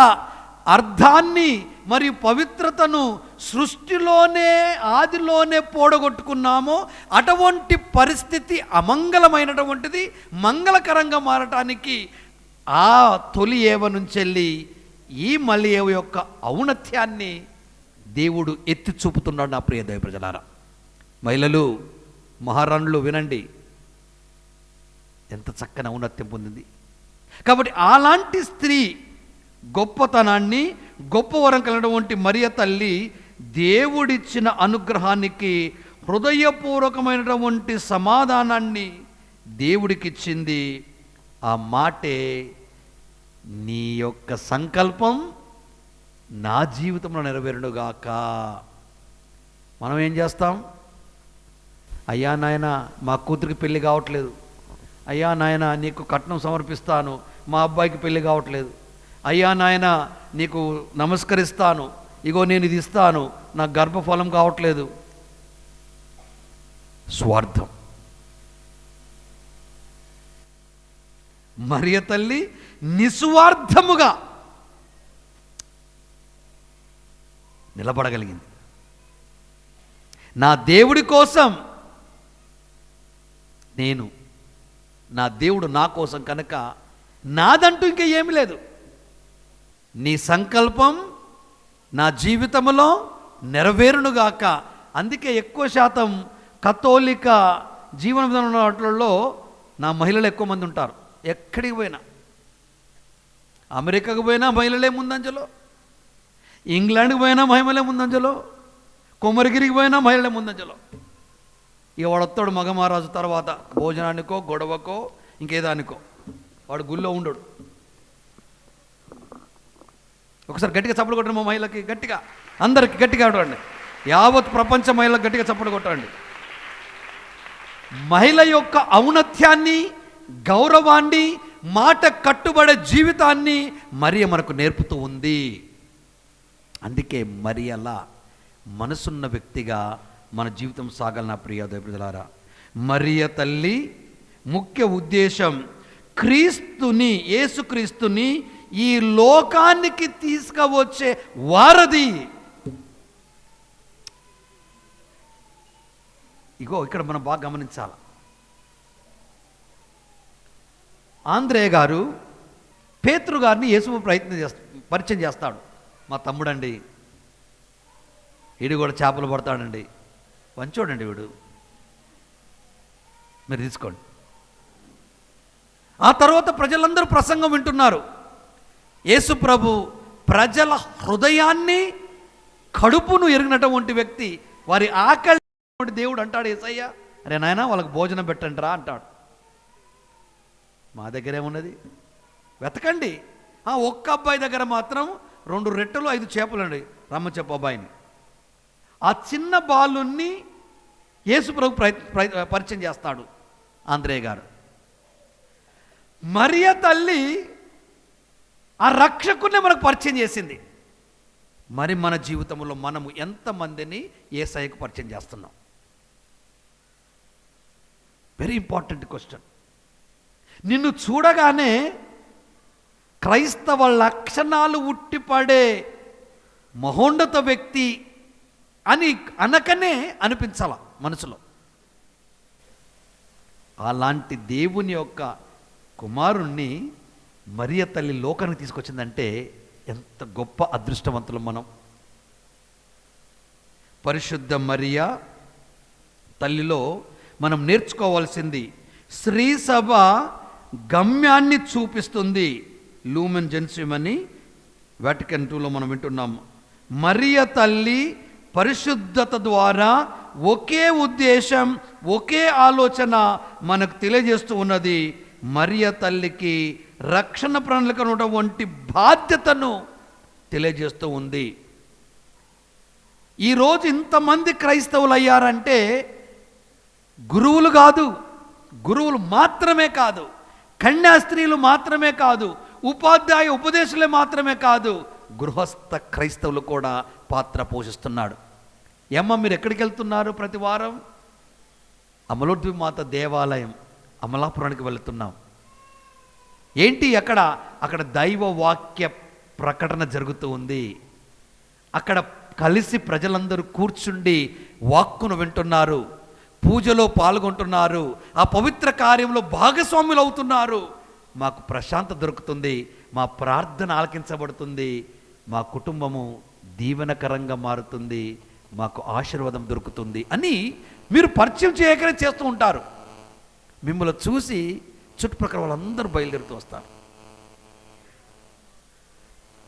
అర్థాన్ని మరియు పవిత్రతను సృష్టిలోనే ఆదిలోనే పోడగొట్టుకున్నామో అటువంటి పరిస్థితి అమంగళమైనటువంటిది మంగళకరంగా మారటానికి ఆ తొలి ఏవ నుంచెళ్ళి ఈ మళ్ళీ ఏవ యొక్క ఔన్నత్యాన్ని దేవుడు ఎత్తి చూపుతున్నాడు. నా ప్రియ దైవ ప్రజలారా, మహిళలు, మహారాణులు వినండి, ఎంత చక్కని ఔన్నత్యం పొందింది. కాబట్టి అలాంటి స్త్రీ గొప్పతనాన్ని, గొప్ప వరం కలిగినటువంటి మరియ తల్లి దేవుడిచ్చిన అనుగ్రహానికి, హృదయపూర్వకమైనటువంటి సమాధానాన్ని దేవుడికిచ్చింది. ఆ మాటే, నీ యొక్క సంకల్పం నా జీవితంలో నెరవేరునుగాక. మనం ఏం చేస్తాం? అయ్యా నాయన మా కూతురికి పెళ్లి కావట్లేదు, అయ్యా నాయన నీకు కట్నం సమర్పిస్తాను, మా అబ్బాయికి పెళ్లి కావట్లేదు, అయ్యా నాయన నీకు నమస్కరిస్తాను, ఇగో నేను ఇది ఇస్తాను, నాకు గర్భఫలం కావట్లేదు. స్వార్థం. మరియ తల్లి నిస్వార్థముగా నిలబడగలిగింది. నా దేవుడి కోసం నేను, నా దేవుడు నా కోసం కనుక నాదంటూ ఇంకా ఏమీ లేదు, నీ సంకల్పం నా జీవితంలో నెరవేరునుగాక. అందుకే ఎక్కువ శాతం కథోలిక జీవన విధానం వాటిల్లో నా మహిళలు ఎక్కువ మంది ఉంటారు. ఎక్కడికి పోయినా, అమెరికాకు పోయినా మహిళలే ముందంజలో, ఇంగ్లాండ్కి పోయినా మహిళలే ముందంజలో, కొమరగిరికి పోయినా మహిళలే ముందంజలో. ఇక వాడొస్తాడు మగమహారాజు తర్వాత భోజనానికో గొడవకో ఇంకేదానికో, వాడు గుళ్ళో ఉండడు. ఒకసారి గట్టిగా చప్పలు కొట్టండి మా మహిళకి, గట్టిగా అందరికి గట్టిగా ఆడండి, యావత్ ప్రపంచ మహిళలకు గట్టిగా చప్పలు కొట్టండి. మహిళ యొక్క ఔన్నత్యాన్ని, గౌరవాన్ని, మాట కట్టుబడే జీవితాన్ని మరియ మనకు నేర్పుతూ ఉంది. అందుకే మరియలా మనసున్న వ్యక్తిగా మన జీవితం సాగాలన్న ప్రియ దేవులారా. మరియ తల్లి ముఖ్య ఉద్దేశం క్రీస్తుని, యేసుక్రీస్తుని ఈ లోకానికి తీసుకువచ్చే వారధి. ఇగో ఇక్కడ మనం బాగా గమనించాలి. ఆంద్రే గారు పేతురు గారిని యేసు పరిచయం చేస్తాడు. మా తమ్ముడండి, వీడు కూడా చేపలు పడతాడండి, మంచోడండి వీడు, మీరు తీసుకోండి. ఆ తర్వాత ప్రజలందరూ ప్రసంగం వింటున్నారు. యేసు ప్రభు ప్రజల హృదయాన్ని, కడుపును ఎరిగినటువంటి వ్యక్తి, వారి ఆకలి దేవుడు అంటాడు. యేసయ్య, అరే నాయన వాళ్ళకి భోజనం పెట్టండిరా అంటాడు. మా దగ్గర ఏమున్నది, వెతకండి. ఒక్క అబ్బాయి దగ్గర మాత్రం 2 రెట్టెలు 5 చేపలండి, రమ్మ చెప్పు అబ్బాయిని. ఆ చిన్న బాలుని యేసు ప్రభు పరిచయం చేస్తాడు ఆంద్రే గారు. మరియ తల్లి ఆ రక్షకునే మనకు పరిచయం చేసింది. మరి మన జీవితంలో మనము ఎంతమందిని యేసయ్యకు పరిచయం చేస్తున్నాం? Very important question. నిన్ను చూడగానే క్రైస్తవ లక్షణాలు ఉట్టిపడే మహోన్నత వ్యక్తి అని అనకనే అనిపించాల మనసులో. అలాంటి దేవుని యొక్క కుమారుణ్ణి మరియ తల్లి లోకానికి తీసుకొచ్చిందంటే ఎంత గొప్ప అదృష్టవంతులు మనం. పరిశుద్ధ మరియ తల్లిలో మనం నేర్చుకోవాల్సింది, స్త్రీ సభ గమ్యాన్ని చూపిస్తుంది. లూమెన్ జెన్సిమ్ అని వాటికన్ 2లో మనం వింటున్నాం. మరియ తల్లి పరిశుద్ధత ద్వారా ఒకే ఉద్దేశం, ఒకే ఆలోచన మనకు తెలియజేస్తూ ఉన్నది. మరియ తల్లికి రక్షణ ప్రణాళిక ఉన్నటువంటి బాధ్యతను తెలియజేస్తూ ఉంది. ఈరోజు ఇంతమంది క్రైస్తవులు అయ్యారంటే గురువులు కాదు, గురువులు మాత్రమే కాదు, కన్యాస్త్రీలు మాత్రమే కాదు, ఉపాధ్యాయ ఉపదేశులే మాత్రమే కాదు, గృహస్థ క్రైస్తవులు కూడా పాత్ర పోషిస్తున్నాడు. ఏమ్మా మీరు ఎక్కడికి వెళ్తున్నారు? ప్రతి వారం అమలోద్వి మాత దేవాలయం అమలాపురానికి వెళుతున్నాం. ఏంటి అక్కడ దైవ వాక్య ప్రకటన జరుగుతూ ఉంది. అక్కడ కలిసి ప్రజలందరూ కూర్చుండి వాక్కును వింటున్నారు, పూజలో పాల్గొంటున్నారు, ఆ పవిత్ర కార్యంలో భాగస్వాములు అవుతున్నారు. మాకు ప్రశాంతత దొరుకుతుంది, మా ప్రార్థన ఆలకించబడుతుంది, మా కుటుంబము దీవెనకరంగా మారుతుంది, మాకు ఆశీర్వాదం దొరుకుతుంది అని మీరు పరిచయం చేయకనే చేస్తూ ఉంటారు. మిమ్మల్ని చూసి చుట్టుప్రక్కల వాళ్ళందరూ బయలుదేరుతూ వస్తారు.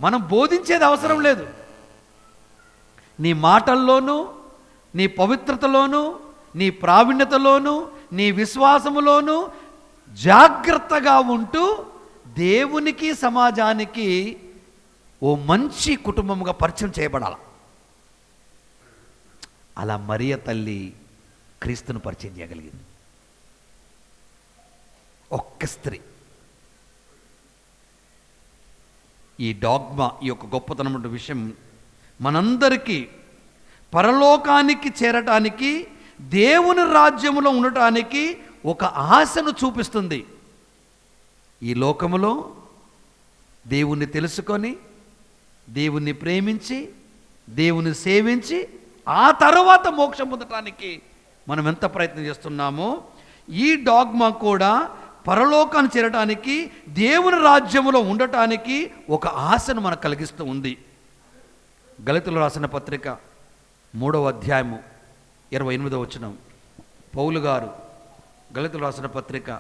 మనం బోధించేది అవసరం లేదు. నీ మాటల్లోనూ, నీ పవిత్రతలోనూ, నీ ప్రావీణ్యతలోనూ, నీ విశ్వాసములోనూ జాగ్రత్తగా ఉంటూ దేవునికి, సమాజానికి ఓ మంచి కుటుంబముగా పరిచయం చేయబడాలి. అలా మరియ తల్లి క్రీస్తును పరిచయం చేయగలిగింది. ఒక్క స్త్రీ. ఈ డాగ్మా, ఈ యొక్క గొప్పతనం విషయం మనందరికీ పరలోకానికి చేరటానికి, దేవుని రాజ్యములో ఉండటానికి ఒక ఆశను చూపిస్తుంది. ఈ లోకములో దేవుణ్ణి తెలుసుకొని, దేవుణ్ణి ప్రేమించి, దేవుని సేవించి, ఆ తర్వాత మోక్షం పొందటానికి మనం ఎంత ప్రయత్నం చేస్తున్నామో, ఈ డాగ్మా కూడా పరలోకాన్ని చేరటానికి, దేవుని రాజ్యములో ఉండటానికి ఒక ఆశను మనకు కలిగిస్తూ ఉంది. గళితులు రాసిన పత్రిక 3వ అధ్యాయము 28వ వచనం. పౌలు గారు గళితులు రాసిన పత్రిక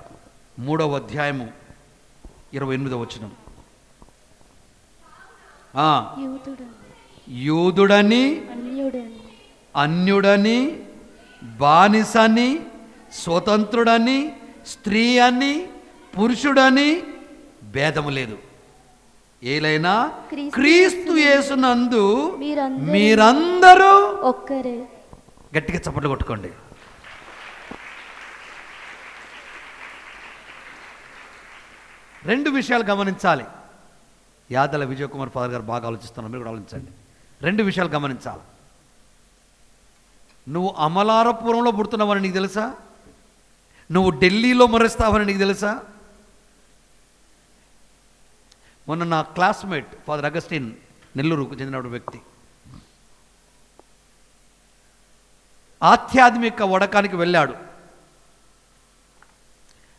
3వ అధ్యాయము 28వ వచనం. యూదుడని, అన్యుడని, బానిసని, స్వతంత్రుడని, స్త్రీ అని, పురుషుడని భేదము లేదు. ఏలైనా క్రీస్తు యేసునందు మీరందరూ ఒక్కరే. గట్టిగా చప్పట్లు కొట్టుకోండి. రెండు విషయాలు గమనించాలి. యాదల విజయ్ కుమార్ ఫాదర్ గారు బాగా ఆలోచిస్తున్నారు, మీరు కూడా ఆలోచించండి. రెండు విషయాలు గమనించాలి. నువ్వు అమలారపురంలో పుడుతున్నావని నీకు తెలుసా? నువ్వు ఢిల్లీలో మరుస్తావని నీకు తెలుసా? మొన్న నా క్లాస్మేట్ ఫాదర్ అగస్టిన్, నెల్లూరుకు చెందిన వ్యక్తి, ఆధ్యాత్మిక వడకానికి వెళ్ళాడు.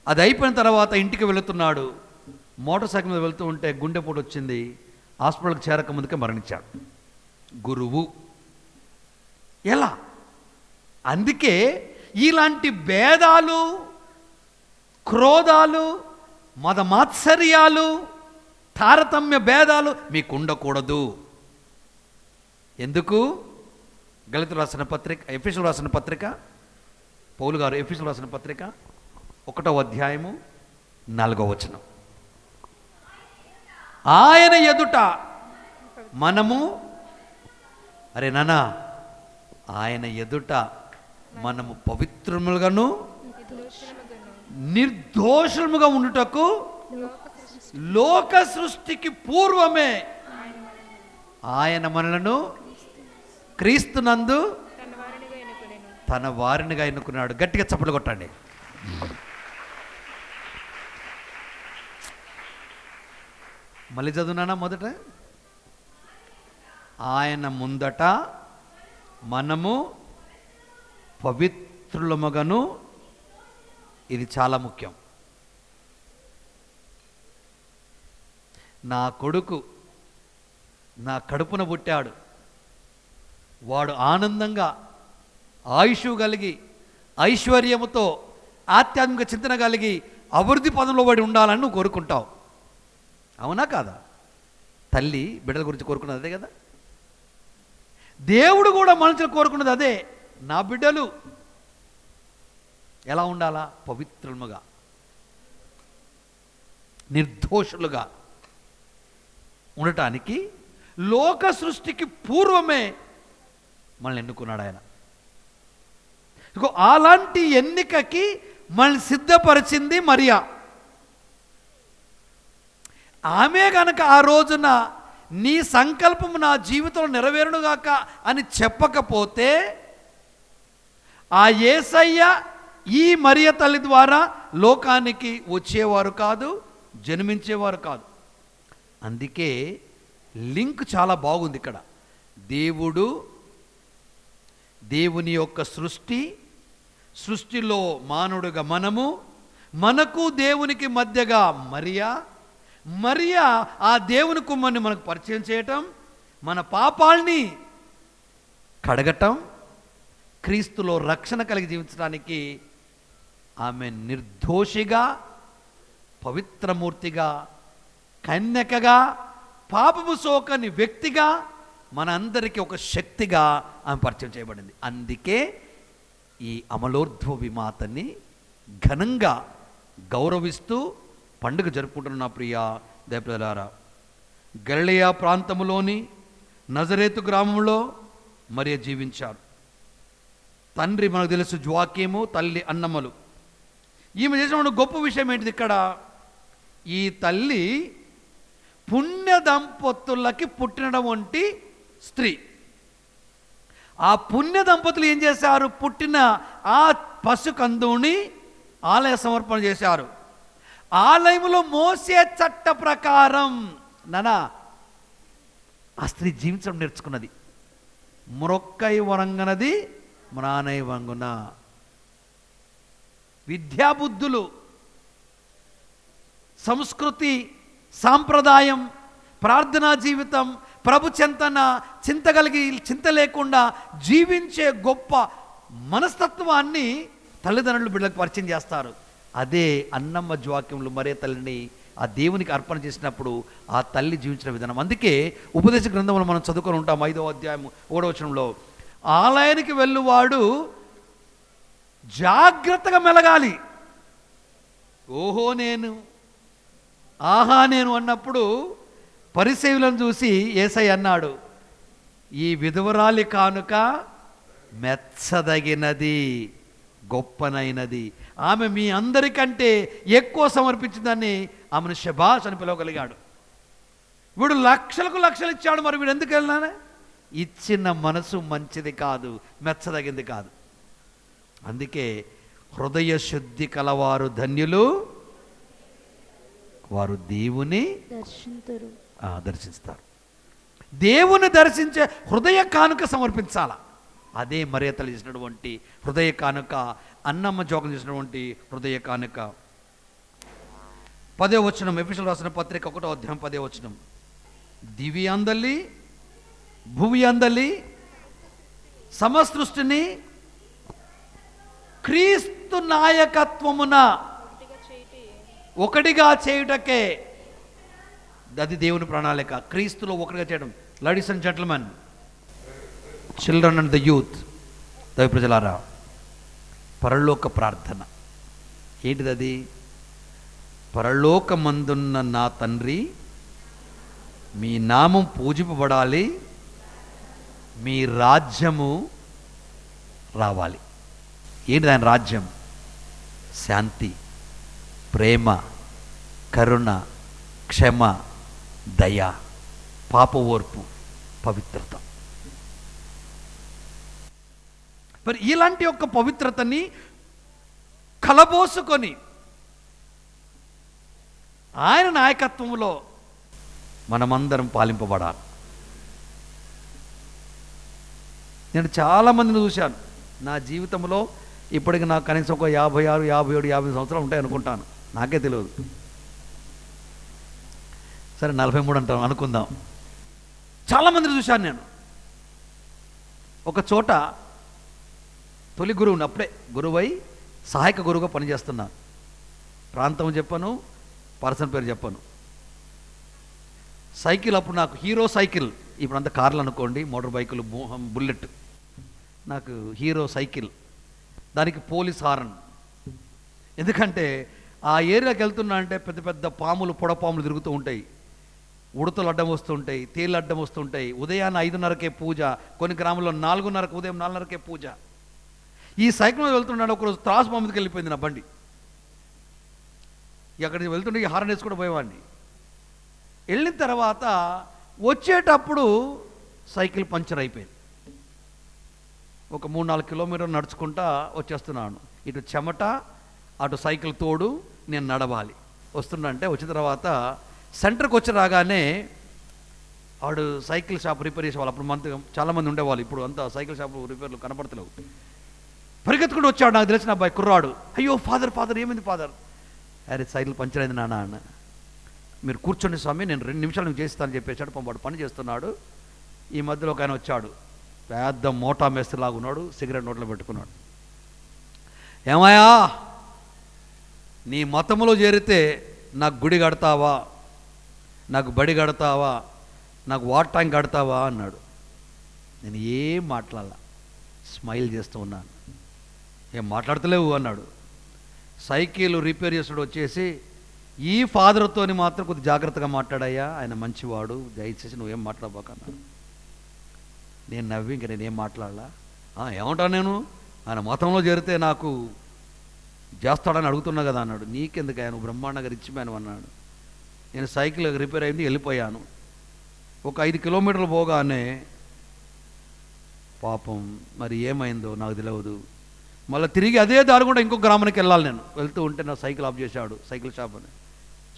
అది అయిపోయిన తర్వాత ఇంటికి వెళుతున్నాడు. మోటార్ సైకిల్ మీద వెళ్తూ ఉంటే గుండెపోటు వచ్చింది. హాస్పిటల్కి చేరక ముందుకే మరణించాడు. గురువు ఎలా? అందుకే ఇలాంటి భేదాలు, క్రోధాలు, మదమాత్సర్యాలు, తారతమ్య భేదాలు మీకు ఉండకూడదు. ఎందుకు? గళితులు రాసిన పత్రిక, ఎఫెసీయులు రాసిన పత్రిక, పౌలు గారు ఎఫెసీయులు రాసిన పత్రిక 1వ అధ్యాయము 4వ వచనం. ఆయన ఎదుట మనము, అరే నానా, ఆయన ఎదుట మనము పవిత్రములుగాను నిర్దోషముగా ఉండుటకు లోక సృష్టికి పూర్వమే ఆయన మనలను క్రీస్తునందు తన వారినిగా ఎన్నుకున్నాడు. గట్టిగా చప్పట్లు కొట్టండి. మళ్ళీ చదువునానా మొదట. ఆయన ముందట మనము పవిత్రులముగాను, ఇది చాలా ముఖ్యం. నా కొడుకు నా కడుపున పుట్టాడు, వాడు ఆనందంగా, ఆయుష్ కలిగి, ఐశ్వర్యముతో, ఆధ్యాత్మిక చింతన కలిగి అభివృద్ధి పదంలో పడి ఉండాలని నువ్వు కోరుకుంటావు. అవునా కాదా? తల్లి బిడ్డల గురించి కోరుకున్నది అదే కదా. దేవుడు కూడా మనుషులు కోరుకున్నది అదే. నా బిడ్డలు ఎలా ఉండాలా? పవిత్రులుగా, నిర్దోషులుగా ఉండటానికి లోక సృష్టికి పూర్వమే మనల్ని ఎన్నుకున్నాడు ఆయన. అలాంటి ఎన్నికకి మనల్ని సిద్ధపరిచింది మరియా. ఆమె గనక ఆ రోజున నీ సంకల్పం నా జీవితంలో నెరవేరునుగాక అని చెప్పకపోతే, ఆ యేసయ్య ఈ మరియ తల్లి ద్వారా లోకానికి వచ్చేవారు కాదు, జన్మించేవారు కాదు. అందుకే లింక్ చాలా బాగుంది ఇక్కడ. దేవుని యొక్క సృష్టిలో మానవుడుగా మనము, మనకు దేవునికి మధ్యగా మరియా ఆ దేవుని కుమ్మని మనకు పరిచయం చేయటం, మన పాపాల్ని కడగటం, క్రీస్తులో రక్షణ కలిగి జీవించడానికి ఆమె నిర్దోషిగా, పవిత్రమూర్తిగా, కన్యకగా, పాపము సోకని వ్యక్తిగా, మన అందరికీ ఒక శక్తిగా ఆమె పరిచయం చేయబడింది. అందుకే ఈ అమలోర్ధ్వ విమాతని ఘనంగా గౌరవిస్తూ పండుగ జరుపుకుంటున్న ప్రియ దేవప్రజలారా, గలిలయ ప్రాంతములోని నజరేతు గ్రామంలో మరియ జీవించారు. తండ్రి మనకు తెలుసు జ్వాకీము, తల్లి అన్నమ్మలు. ఈమె చేసిన గొప్ప విషయం ఏంటిది ఇక్కడ? ఈ తల్లి పుణ్య దంపతులకి పుట్టిన వంటి స్త్రీ. ఆ పుణ్య దంపతులు ఏం చేశారు? పుట్టిన ఆ పశుకందుని ఆలయ సమర్పణ చేశారు. ఆలయంలో మోసే చట్ట ప్రకారం ఆ స్త్రీ జీవించడం నేర్చుకున్నది. మ్రొక్కై వరంగనది మ్రానై వంగున. విద్యాబుద్ధులు, సంస్కృతి, సాంప్రదాయం, ప్రార్థనా జీవితం, ప్రభు చింత కలిగి చింత లేకుండా జీవించే గొప్ప మనస్తత్వాన్ని తల్లిదండ్రులు బిడ్డలకు పరిచయం చేస్తారు. అదే అన్నమ్మ జ్వాక్యములు మరే తల్లిని ఆ దేవునికి అర్పణ చేసినప్పుడు ఆ తల్లి జీవించిన విధానం. అందుకే ఉపదేశ గ్రంథంలో మనం చదువుకొని ఉంటాం 5వ అధ్యాయం 1వ వచనంలో, ఆలయానికి వెళ్ళువాడు జాగ్రత్తగా మెలగాలి. ఓహో నేను, ఆహా నేను అన్నప్పుడు పరిసేయులను చూసి యేసయ్య అన్నాడు, ఈ విధవరాలి కానుక మెచ్చదగినది, గొప్పనైనది. ఆమె మీ అందరికంటే ఎక్కువ సమర్పించిందని ఆమెను శబాష్ అని పిలవగలిగాడు. వీడు లక్షలకు లక్షలు ఇచ్చాడు, మరి వీడు ఎందుకు వెళ్ళినా? ఇచ్చిన మనసు మంచిది కాదు, మెచ్చదగింది కాదు. అందుకే హృదయ శుద్ధి కలవారు ధన్యులు, వారు దేవుని దర్శిస్తారు. దేవుని దర్శించే హృదయ కానుక సమర్పించాల. అదే మరియ తల్లి చేసినటువంటి హృదయ కానుక, అన్నమ్మ జోకం చేసినటువంటి హృదయ కానుక. 10వ వచనం, ఎఫెసీయులకు రాసిన పత్రిక 1వ అధ్యాయం 10వ వచనం, దివి అందలి భువి అందలి సమసృష్టిని క్రీస్తు నాయకత్వమున ఒకటిగా చేయుటకే, అది దేవుని ప్రణాళిక. క్రీస్తులో ఒకటిగా చేయడం. Ladies and gentlemen, children and the youth, దైవ ప్రజలారా, పరలోక ప్రార్థన ఏంటిది? అది పరలోకమందున్న నా తండ్రి, మీ నామం పూజింపబడాలి, మీ రాజ్యము రావాలి. ఏంటిది ఆయన రాజ్యం? శాంతి, ప్రేమ, కరుణ, క్షమ, దయ, పాప ఓర్పు, పవిత్రత. మరి ఇలాంటి యొక్క పవిత్రతని కలబోసుకొని ఆయన నాయకత్వంలో మనమందరం పాలింపబడాలి. నేను చాలామందిని చూశాను నా జీవితంలో. ఇప్పటికి నాకు కనీసం ఒక 56, 57, 50 సంవత్సరాలు ఉంటాయి అనుకుంటాను, నాకే తెలియదు. సరే 43 అంటాం అనుకుందాం. చాలామందిని చూశాను నేను. ఒక చోట తొలి గురువుని, అప్పుడే గురువై సహాయక గురువుగా పనిచేస్తున్నాను. ప్రాంతం చెప్పను, పర్సన్ పేరు చెప్పను. సైకిల్ అప్పుడు నాకు హీరో సైకిల్, ఇప్పుడు అంతా కార్లు అనుకోండి, మోటార్ బైకులు, బుల్లెట్. నాకు హీరో సైకిల్, దానికి పోలీస్ హారన్. ఎందుకంటే ఆ ఏరియాకి వెళ్తున్నా అంటే పెద్ద పెద్ద పాములు, పొడపాములు తిరుగుతూ ఉంటాయి, ఉడతలు అడ్డం వస్తుంటాయి, తేళ్ళు అడ్డం వస్తుంటాయి. ఉదయాన్నే 5:30కే పూజ, కొన్ని గ్రామాల్లో 4:30కు, ఉదయం 4:30కే పూజ. ఈ సైకిల్ మీద వెళ్తున్నాడు. ఒకరోజు త్రాసు మీదకి వెళ్ళిపోయింది నా బండి. అక్కడికి వెళ్తుంటే ఈ హారన్ వేసి కూడా పోయేవాడిని. వెళ్ళిన తర్వాత వచ్చేటప్పుడు సైకిల్ పంచర్ అయిపోయింది. ఒక 3-4 కిలోమీటర్లు నడుచుకుంటా వచ్చేస్తున్నాను. ఇటు చెమట, అటు సైకిల్ తోడు, నేను నడవాలి. వస్తుండంటే వచ్చిన తర్వాత సెంటర్కి వచ్చి రాగానే వాడు సైకిల్ షాప్ రిపేర్ చేసేవాళ్ళు. అప్పుడు చాలామంది ఉండేవాళ్ళు, ఇప్పుడు అంతా సైకిల్ షాప్ రిపేర్లు కనపడతలేవు. పరిగెత్తుకుంటూ వచ్చాడు, నాకు తెలిసిన అబ్బాయి కుర్రాడు. అయ్యో ఫాదర్ ఏమైంది ఫాదర్? అరే సైకిల్ పంచర్ అయింది నాన్న అన్న. మీరు కూర్చోండి స్వామి, నేను 2 నిమిషాలు నువ్వు చేస్తానని చెప్పేశాడు. వాడు పని చేస్తున్నాడు. ఈ మధ్యలో ఒక ఆయన వచ్చాడు, పెద్ద మోటా మేస్త్రిలాగా ఉన్నాడు, సిగరెట్ నోట్లో పెట్టుకున్నాడు. ఏమయ్యా, నీ మతంలో చేరితే నాకు గుడి కడతావా, నాకు బడి కడతావా, నాకు వాటర్ ట్యాంక్ కడతావా అన్నాడు. నేను ఏం మాట్లాడాల, స్మైల్ చేస్తూ ఉన్నాను. ఏం మాట్లాడతలేవు అన్నాడు. సైకిల్ రిపేర్ చేసాడు వచ్చేసి, ఈ ఫాదర్తోని మాత్రం కొద్దిగా జాగ్రత్తగా మాట్లాడయ్యా, ఆయన మంచివాడు, దయచేసి నువ్వేం మాట్లాడబోకన్నాడు. నేను నవ్వి ఇంక నేనేం మాట్లాడాలా. ఏమంటాను నేను, ఆయన మతంలో చేరితే నాకు చేస్తాడని అడుగుతున్నా కదా అన్నాడు. నీకెందుకు ఆయన బ్రహ్మాండంగా రిచ్ మ్యాన్ అన్నాడు. నేను సైకిల్ రిపేర్ అయింది, వెళ్ళిపోయాను. ఒక 5 కిలోమీటర్లు పోగానే పాపం మరి ఏమైందో నాకు తెలియదు. మళ్ళీ తిరిగి అదే దారి కూడా ఇంకొక గ్రామానికి వెళ్ళాలి. నేను వెళ్తూ ఉంటే నా సైకిల్ ఆఫ్ చేశాడు, సైకిల్ షాప్ అని.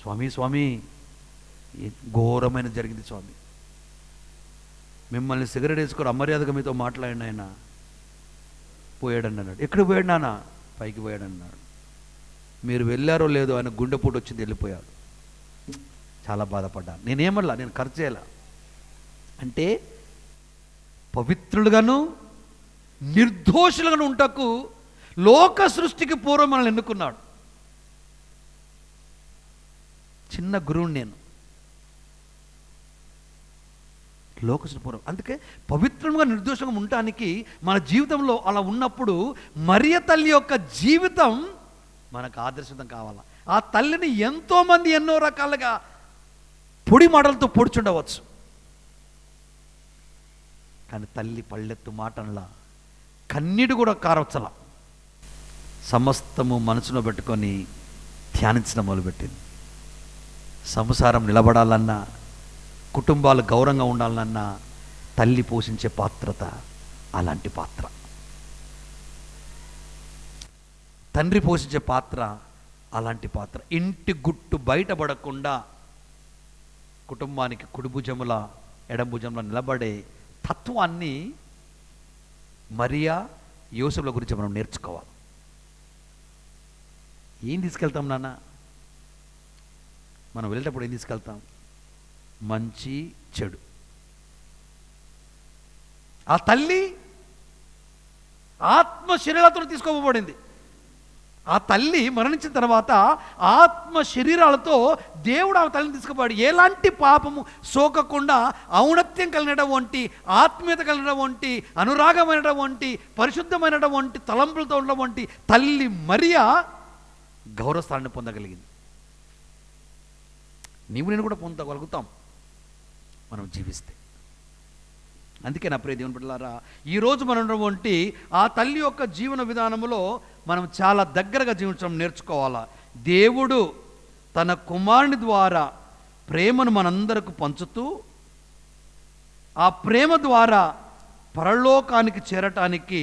స్వామి ఘోరమైన జరిగింది స్వామి, మిమ్మల్ని సిగరెట్ వేసుకొని అమర్యాదగా మీతో మాట్లాడిన ఆయన పోయాడండి అన్నాడు. ఎక్కడ పోయాడు నాన్న? పైకి పోయాడు అన్నాడు. మీరు వెళ్ళారో లేదో ఆయన గుండెపోటు వచ్చింది, వెళ్ళిపోయాడు. చాలా బాధపడ్డాను. నేనేమల్లా, నేను ఖర్చు చేయాల అంటే పవిత్రులుగాను నిర్దోషులుగాను ఉంటకు లోక సృష్టికి పూర్వం మనల్ని ఎన్నుకున్నాడు. చిన్న గురువుని నేను, లోకసృష్టి పూర్వం. అందుకే పవిత్రంగా నిర్దోషంగా ఉండటానికి మన జీవితంలో అలా ఉన్నప్పుడు మరియ తల్లి యొక్క జీవితం మనకు ఆదర్శం కావాలా. ఆ తల్లిని ఎంతోమంది ఎన్నో రకాలుగా పొడి మాటలతో పొడుచుండవచ్చు, కానీ తల్లి పళ్ళెత్తు మాటంలా కన్నీడు కూడా కారవచ్చల సమస్తము మనసులో పెట్టుకొని ధ్యానించడం మొదలుపెట్టింది. సంసారం నిలబడాలన్నా, కుటుంబాలు గౌరవంగా ఉండాలన్నా తల్లి పోషించే పాత్రత అలాంటి పాత్ర, తండ్రి పోషించే పాత్ర అలాంటి పాత్ర. ఇంటి గుట్టు బయటపడకుండా కుటుంబానికి కుడి భుజముల ఎడం భుజంలో నిలబడే తత్వాన్ని మరియా యోసేపుల గురించి మనం నేర్చుకోవాలి. ఏం తీసుకెళ్తాం నాన్న? మనం వెళ్ళేటప్పుడు ఏం తీసుకెళ్తాం? మంచి చెడు. ఆ తల్లి ఆత్మ శరీరాలతో తీసుకోబడింది. ఆ తల్లి మరణించిన తర్వాత ఆత్మ శరీరాలతో దేవుడు ఆ తల్లిని తీసుకుపోయాడు. ఎలాంటి పాపము సోకకుండా ఔన్నత్యం కలిగినటువంటి, ఆత్మీయత కలిగినటువంటి, అనురాగమైనటువంటి, పరిశుద్ధమైనటువంటి తలంపులతో ఉన్నటువంటి తల్లి మరియా గౌరవస్థానాన్ని పొందగలిగింది. నీవు నేను కూడా పొందగలుగుతాం మనం జీవిస్తే. అందుకే నా ప్రియ దేవుని బిడ్డలారా, ఈరోజు మనం ఉన్నటువంటి ఆ తల్లి యొక్క జీవన విధానంలో మనం చాలా దగ్గరగా జీవించడం నేర్చుకోవాలా. దేవుడు తన కుమారుని ద్వారా ప్రేమను మనందరకు పంచుతూ ఆ ప్రేమ ద్వారా పరలోకానికి చేరటానికి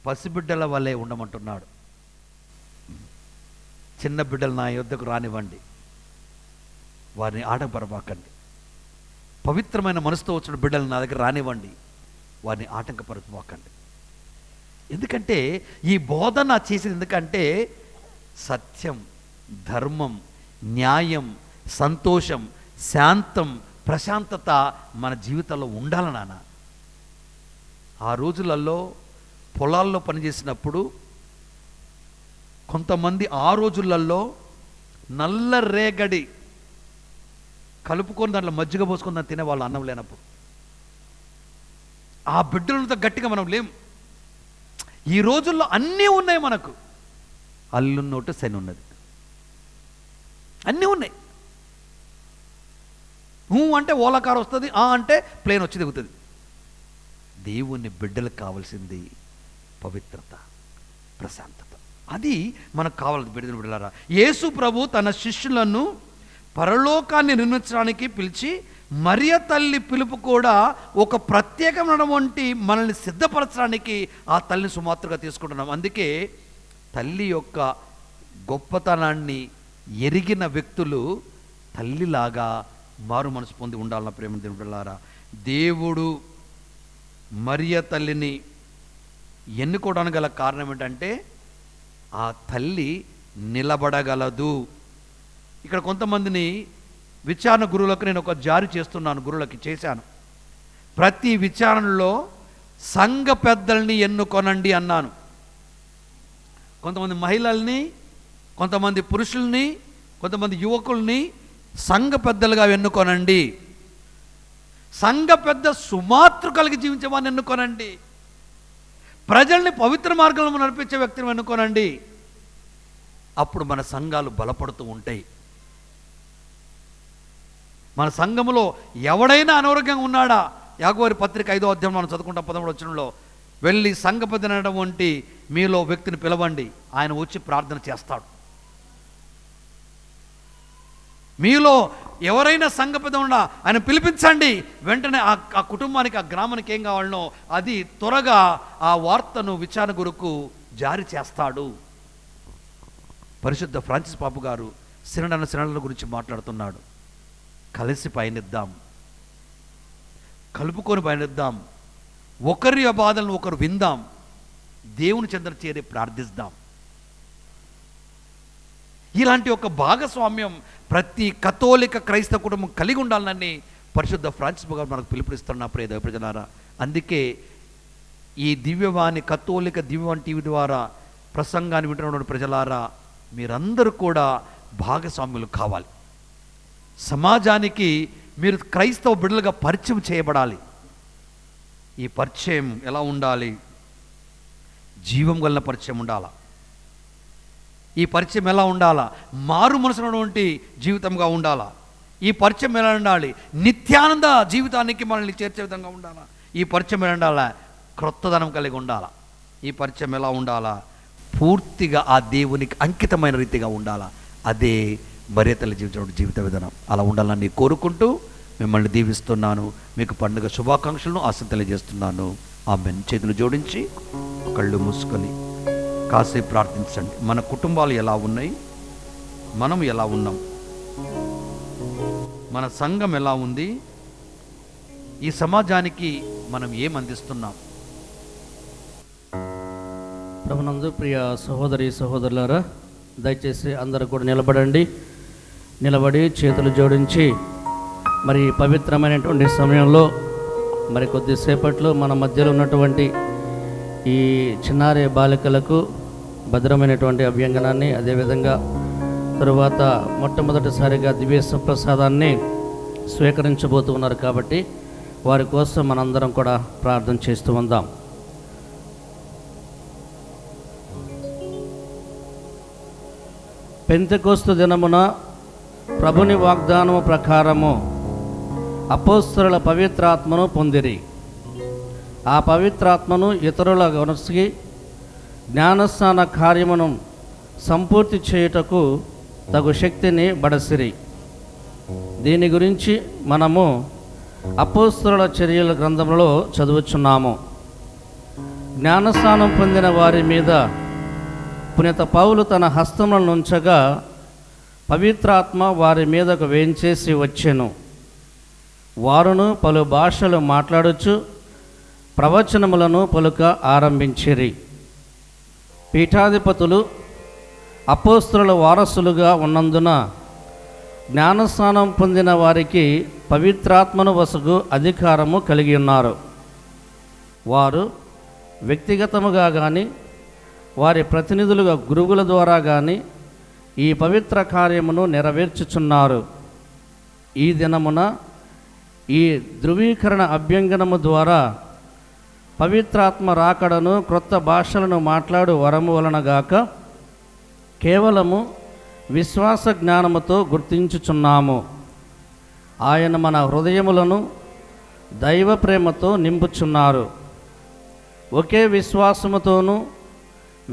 పసిబిడ్డల వలె ఉండమంటున్నాడు. చిన్న బిడ్డలు నా యొద్దకు రానివ్వండి, వారిని ఆటంకపరపాకండి. పవిత్రమైన మనసుతో వచ్చిన బిడ్డలు నా దగ్గర రానివ్వండి, వారిని ఆటంకపరచమాకండి. ఎందుకంటే ఈ బోధన చేసేది ఎందుకంటే సత్యం, ధర్మం, న్యాయం, సంతోషం, శాంతం, ప్రశాంతత మన జీవితంలో ఉండాలి నాన్న. ఆ రోజులలో పొలాల్లో పనిచేసినప్పుడు కొంతమంది ఆ రోజులలో నల్ల రేగడి కలుపుకొని దాంట్లో మజ్జిగ పోసుకొని దాన్ని తినేవాళ్ళు అన్నం లేనప్పుడు. ఆ బిడ్డలతో గట్టిగా మనం లేం. ఈ రోజుల్లో అన్నీ ఉన్నాయి మనకు. అల్లున్నోటు శని ఉన్నది, అన్నీ ఉన్నాయి. అంటే ఓలకారు వస్తుంది, అంటే ప్లేన్ వచ్చి దిగుతుంది. దేవుని బిడ్డలకు కావాల్సింది పవిత్రత, ప్రశాంతత. అది మనకు కావాలి. బిడ్డలారా, యేసు ప్రభు తన శిష్యులను పరలోకాన్ని నిర్మించడానికి పిలిచి మరియ తల్లి పిలుపు కూడా ఒక ప్రత్యేకమైనటువంటి మనల్ని సిద్ధపరచడానికి ఆ తల్లిని సుమాత్రగా తీసుకుంటున్నాం. అందుకే తల్లి యొక్క గొప్పతనాన్ని ఎరిగిన వ్యక్తులు తల్లిలాగా మారు మనసు పొంది ఉండాలన్న ప్రేమ దేవుడులారా. దేవుడు మరియ తల్లిని ఎన్నుకోవడానికి గల కారణం ఏంటంటే ఆ తల్లి నిలబడగలదు. ఇక్కడ కొంతమందిని విచారణ గురువులకు నేను ఒక జారీ చేస్తున్నాను, గురువులకి చేశాను. ప్రతి విచారణలో సంఘ పెద్దల్ని ఎన్నుకొనండి అన్నాను. కొంతమంది మహిళల్ని, కొంతమంది పురుషుల్ని, కొంతమంది యువకుల్ని సంఘ పెద్దలుగా ఎన్నుకొనండి. సంఘ పెద్ద సుమాత్రు కలిగి జీవించే వాడిని ఎన్నుకొనండి. ప్రజల్ని పవిత్ర మార్గంలో నడిపించే వ్యక్తిని ఎన్నుకొనండి. అప్పుడు మన సంఘాలు బలపడుతూ ఉంటాయి. మన సంఘములో ఎవడైనా అనారోగ్యంగా ఉన్నాడా? యాకోబు పత్రిక 5వ అధ్యాయం మనం చదువుకుంటాం 13వ వచనంలో, వెళ్ళి సంఘపతినటువంటి మీలో వ్యక్తిని పిలవండి, ఆయన వచ్చి ప్రార్థన చేస్తాడు. మీలో ఎవరైనా సంఘపతి ఉన్నా ఆయన పిలిపించండి, వెంటనే ఆ కుటుంబానికి, ఆ గ్రామానికి ఏం కావాలనో అది త్వరగా ఆ వార్తను విచారణ కొరకు జారీ చేస్తాడు. పరిశుద్ధ ఫ్రాన్సిస్ పాపు గారు శరణల గురించి మాట్లాడుతున్నాడు. కలిసి పయనిద్దాం, కలుపుకొని పయనిద్దాం, ఒకరి బాధలను ఒకరు విందాం, దేవుని చెంతన చేరి ప్రార్థిద్దాం. ఇలాంటి ఒక భాగస్వామ్యం ప్రతి కథోలిక క్రైస్తవ కుటుంబం కలిగి ఉండాలని పరిశుద్ధ ఫ్రాన్సిస్ గారు మనకు పిలుపునిస్తున్న ప్రియ ప్రజలారా. అందుకే ఈ దివ్యవాణి, కథోలిక దివ్యవాణి టీవీ ద్వారా ప్రసంగాన్ని వింటున్న ప్రజలారా, మీరందరూ కూడా భాగస్వాములు కావాలి. సమాజానికి మీరు క్రైస్తవ బిడ్డలుగా పరిచయం చేయబడాలి. ఈ పరిచయం ఎలా ఉండాలి? జీవం గల పరిచయం ఉండాలా. ఈ పరిచయం ఎలా ఉండాలా? మారు మనసునటువంటి జీవితంగా ఉండాలా. ఈ పరిచయం ఎలా ఉండాలి? నిత్యానంద జీవితానికి మనల్ని చేర్చే విధంగా ఉండాలా. ఈ పరిచయం ఎలా ఉండాలా? క్రొత్తదనం కలిగి ఉండాలా. ఈ పరిచయం ఎలా ఉండాలా? పూర్తిగా ఆ దేవునికి అంకితమైన రీతిగా ఉండాలా. అదే భార్యాతల్లి జీవిత విధానం. అలా ఉండాలని కోరుకుంటూ మిమ్మల్ని దీవిస్తున్నాను. మీకు పండుగ శుభాకాంక్షలను ఆశ తెలియజేస్తున్నాను. ఆమెన్. చేతులు జోడించి కళ్ళు మూసుకొని కాసేపు ప్రార్థించండి. మన కుటుంబాలు ఎలా ఉన్నాయి? మనం ఎలా ఉన్నాం? మన సంఘం ఎలా ఉంది? ఈ సమాజానికి మనం ఏం అందిస్తున్నాం? ప్రభునందు ప్రియ సహోదరి సహోదరులారా, దయచేసి అందరూ కూడా నిలబడి చేతులు జోడించి మరి పవిత్రమైనటువంటి సమయంలో మరి కొద్దిసేపట్లో మన మధ్యలో ఉన్నటువంటి ఈ చిన్నారి బాలికలకు భద్రమైనటువంటి అభ్యంగనాన్ని, అదేవిధంగా తరువాత మొట్టమొదటిసారిగా దివ్య ప్రసాదాన్ని స్వీకరించబోతున్నారు. కాబట్టి వారి కోసం మనందరం కూడా ప్రార్థన చేస్తూ ఉందాం. పెంతెకోస్తు దినమున ప్రభుని వాగ్దానము ప్రకారము అపోస్తలుల పవిత్రాత్మను పొందిరి. ఆ పవిత్రాత్మను ఇతరుల మనసుకి జ్ఞానస్నాన కార్యమును సంపూర్తి చేయుటకు తగు శక్తిని బడసిరి. దీని గురించి మనము అపోస్తలుల చర్యల గ్రంథంలో చదువుచున్నాము. జ్ఞానస్నానం పొందిన వారి మీద పునీత పౌలు తన హస్తములను ఉంచగా పవిత్రాత్మ వారి మీదకు వేంచేసి వచ్చెను. వారును పలు భాషలు మాట్లాడుచు ప్రవచనములను పలుక ఆరంభించిరి. పీఠాధిపతులు అపోస్తలుల వారసులుగా ఉన్నందున జ్ఞానస్నానం పొందిన వారికి పవిత్రాత్మను వసగు అధికారము కలిగి ఉన్నారు. వారు వ్యక్తిగతముగా కానీ వారి ప్రతినిధులుగా గురువుల ద్వారా కానీ ఈ పవిత్ర కార్యమును నెరవేర్చుచున్నారు. ఈ దినమున ఈ ధృవీకరణ అభ్యంగనము ద్వారా పవిత్రాత్మ రాకడను, క్రొత్త భాషలను మాట్లాడు వరము వలనగాక కేవలము విశ్వాస జ్ఞానముతో గుర్తించుచున్నాము. ఆయన మన హృదయములను దైవ ప్రేమతో నింపుచున్నారు. ఒకే విశ్వాసముతోనూ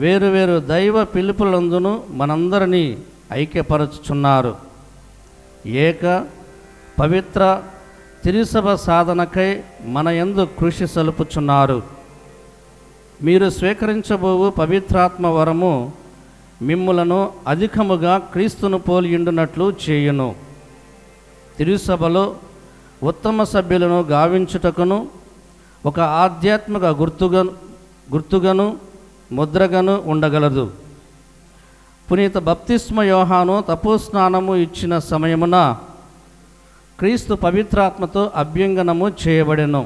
వేరువేరు దైవ పిలుపులందును మనందరినీ ఐక్యపరచుచున్నారు. ఏక పవిత్ర తిరుసభ సాధనకై మన యందు కృషి సలుపుచున్నారు. మీరు స్వీకరించబోవు పవిత్రాత్మ వరము మిమ్ములను అధికముగా క్రీస్తును పోలియుండునట్లు చేయును. తిరుసభలో ఉత్తమ సభ్యులను గావించుటకును ఒక ఆధ్యాత్మిక గుర్తుగను ముద్రగను ఉండగలదు. పునీత బప్తిస్మ యోహాను తపోస్నానము ఇచ్చిన సమయమున క్రీస్తు పవిత్రాత్మతో అభ్యంగనము చేయబడెను.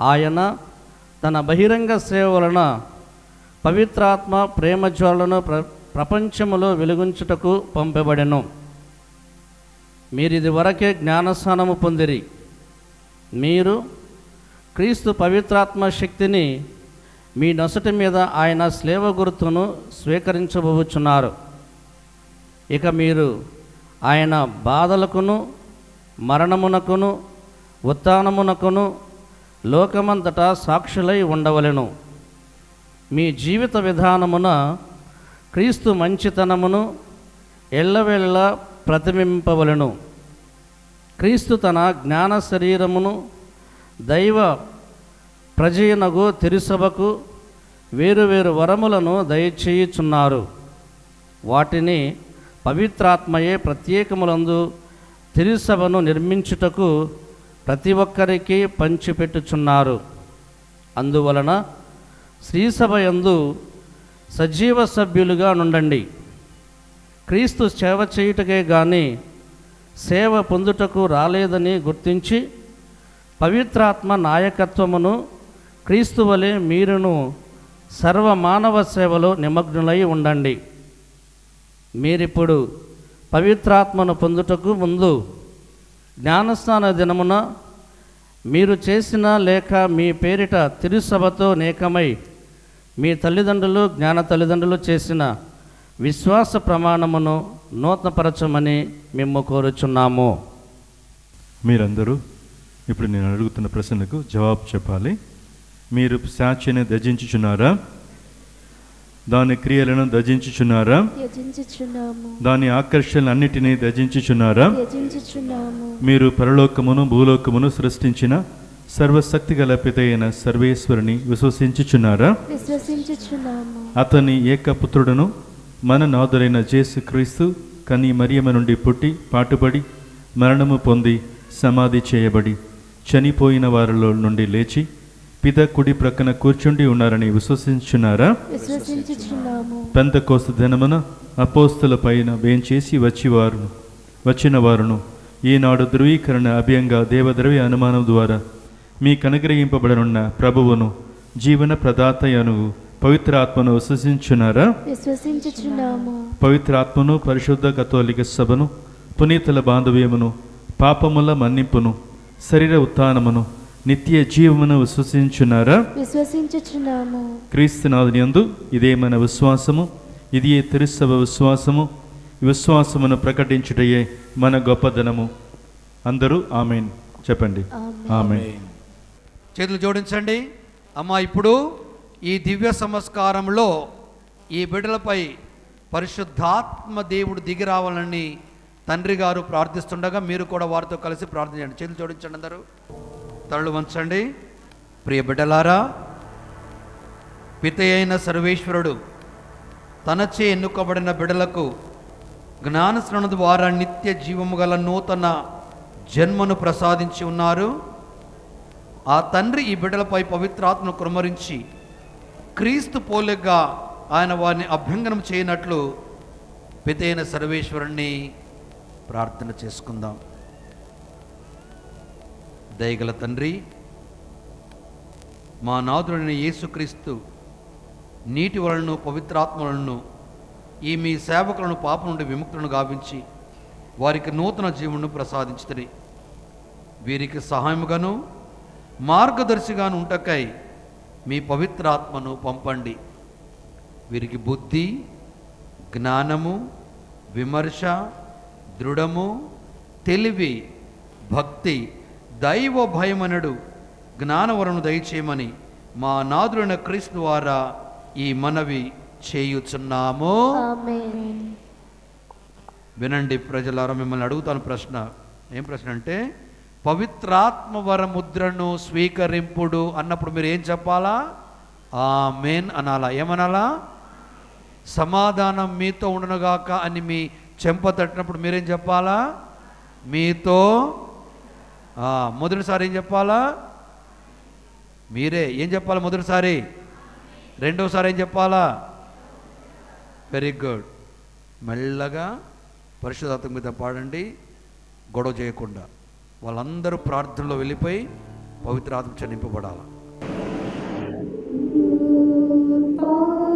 ఆయన తన బహిరంగ సేవ వలన పవిత్రాత్మ ప్రేమజ్వాలను ప్రపంచములో వెలుగుంచుటకు పంపబడెను. మీరిది వరకే జ్ఞానస్నానము పొందిరి. మీరు క్రీస్తు పవిత్రాత్మ శక్తిని మీ నొసటి మీద ఆయన శ్లేవ గుర్తును స్వీకరించబోచున్నారు. ఇక మీరు ఆయన బాధలకును, మరణమునకును, ఉత్థానమునకును, లోకమంతటా సాక్షులై ఉండవలెను. మీ జీవిత విధానమున క్రీస్తు మంచితనమును ఎల్లవేళలా ప్రతిబింబవలెను. క్రీస్తు తన జ్ఞాన శరీరమును దైవ ప్రజయనగు తిరుసభకు వేరువేరు వరములను దయచేయుచున్నారు. వాటిని పవిత్రాత్మయే ప్రత్యేకములందు తిరుసభను నిర్మించుటకు ప్రతి ఒక్కరికి పంచిపెట్టుచున్నారు. అందువలన శ్రీసభ యందు సజీవ సభ్యులుగా నుండండి. క్రీస్తు సేవ చేయుటకే గాని సేవ పొందుటకు రాలేదని గుర్తించి పవిత్రాత్మ నాయకత్వమును క్రీస్తు వలె మీరును సర్వమానవ సేవలో నిమగ్నులై ఉండండి. మీరిప్పుడు పవిత్రాత్మను పొందుటకు ముందు జ్ఞానస్నాన దినమున మీరు చేసిన లేక మీ పేరిట తిరుసభతో నేకమై మీ తల్లిదండ్రులు జ్ఞాన తల్లిదండ్రులు చేసిన విశ్వాస ప్రమాణమును నూతనపరచమని మేము కోరుచున్నాము. మీరందరూ ఇప్పుడు నేను అడుగుతున్న ప్రశ్నలకు జవాబు చెప్పాలి. మీరు సాక్షిని త్యజించుచున్నారా? దాని క్రియలను త్యజించుచున్నారా? దాని ఆకర్షణలన్నిటినీ త్యజించుచున్నారా? మీరు పరలోకమును భూలోకమును సృష్టించిన సర్వశక్తి గల పితైన సర్వేశ్వరుని విశ్వసించుచున్నారా? అతని ఏకపుత్రుడును మన నాథుడైన యేసు క్రీస్తు కని మరియమ్మ నుండి పుట్టి పాటుపడి మరణము పొంది సమాధి చేయబడి చనిపోయిన వారిలో నుండి లేచి పిత కుడి ప్రక్కన కూర్చుండి ఉన్నారని విశ్వసించున్నారా? పెంతెకోస్తు దినమున అపోస్తల పైన వేంచేసి వచ్చిన వారును ఈనాడు ధృవీకరణ అభ్యంగా దేవద్రవ్య అనుమానం ద్వారా మీకు అనుగ్రహింపబడనున్న ప్రభువును జీవన ప్రదాతయను పవిత్రాత్మను విశ్వసించున్నారా? పవిత్రాత్మను పరిశుద్ధ కథోలిక సభను పునీతుల బాంధవ్యమును పాపముల మన్నింపును శరీర ఉత్థానమును నిత్య జీవమును విశ్వసించున్నారా? క్రీస్తునాథుని యందు ఇదే మన విశ్వాసము, ఇది తిరుసభ విశ్వాసము. విశ్వాసమును ప్రకటించుటయే మన గొప్పదనము. అందరూ ఆమేన్ చెప్పండి. ఆమేన్. చేతులు జోడించండి. అమ్మా, ఇప్పుడు ఈ దివ్య సంస్కారంలో ఈ బిడ్డలపై పరిశుద్ధాత్మ దేవుడు దిగి రావాలని తండ్రి గారు ప్రార్థిస్తుండగా మీరు కూడా వారితో కలిసి ప్రార్థించండి. చేతులు జోడించండి. అందరూ తలలు వంచండి. ప్రియ బిడ్డలారా, పిత అయిన సర్వేశ్వరుడు తనచే ఎన్నుకోబడిన బిడ్డలకు జ్ఞానస్నానం ద్వారా నిత్య జీవము గల నూతన జన్మను ప్రసాదించి ఉన్నారు. ఆ తండ్రి ఈ బిడ్డలపై పవిత్రాత్మను కుమ్మరించి క్రీస్తు పోలికగా ఆయన వారిని అభ్యంగనం చేయనట్లు పిత అయిన సర్వేశ్వరుణ్ణి ప్రార్థన చేసుకుందాం. దయగల తండ్రి, మా నాథుడైన యేసుక్రీస్తు నీటి వలన పవిత్రాత్మ వలన ఈ మీ సేవకులను పాపం నుండి విముక్తులను గావించి వారికి నూతన జీవనను ప్రసాదించుతుంది. వీరికి సహాయముగాను మార్గదర్శిగాను ఉంటకై మీ పవిత్రాత్మను పంపండి. వీరికి బుద్ధి, జ్ఞానము, విమర్శ, దృఢము, తెలివి, భక్తి, దైవ భయమనడు జ్ఞానవరను దయచేయమని మా నాథుడైన క్రీస్తు ద్వారా ఈ మనవి చేయుచున్నాము. వినండి ప్రజలారా, మిమ్మల్ని అడుగుతాను ప్రశ్న. ఏం ప్రశ్న అంటే, పవిత్రాత్మ వర ముద్రను స్వీకరింపుడు అన్నప్పుడు మీరు ఏం చెప్పాలా? ఆమేన్ అనాలా? ఏమనాలా? సమాధానం మీతో ఉండనుగాక అని మీ చెంప తట్టినప్పుడు మీరేం చెప్పాలా? మీతో. మొదటిసారి ఏం చెప్పాలా? మీరే ఏం చెప్పాలా మొదటిసారి? రెండోసారి ఏం చెప్పాలా? Very good. మెల్లగా పరిశుద్ధాత్మ మీద పాడండి, గొడవ చేయకుండా. వాళ్ళందరూ ప్రార్థనలో వెళ్ళిపోయి పవిత్రాత్మ చనింపబడాలి. Power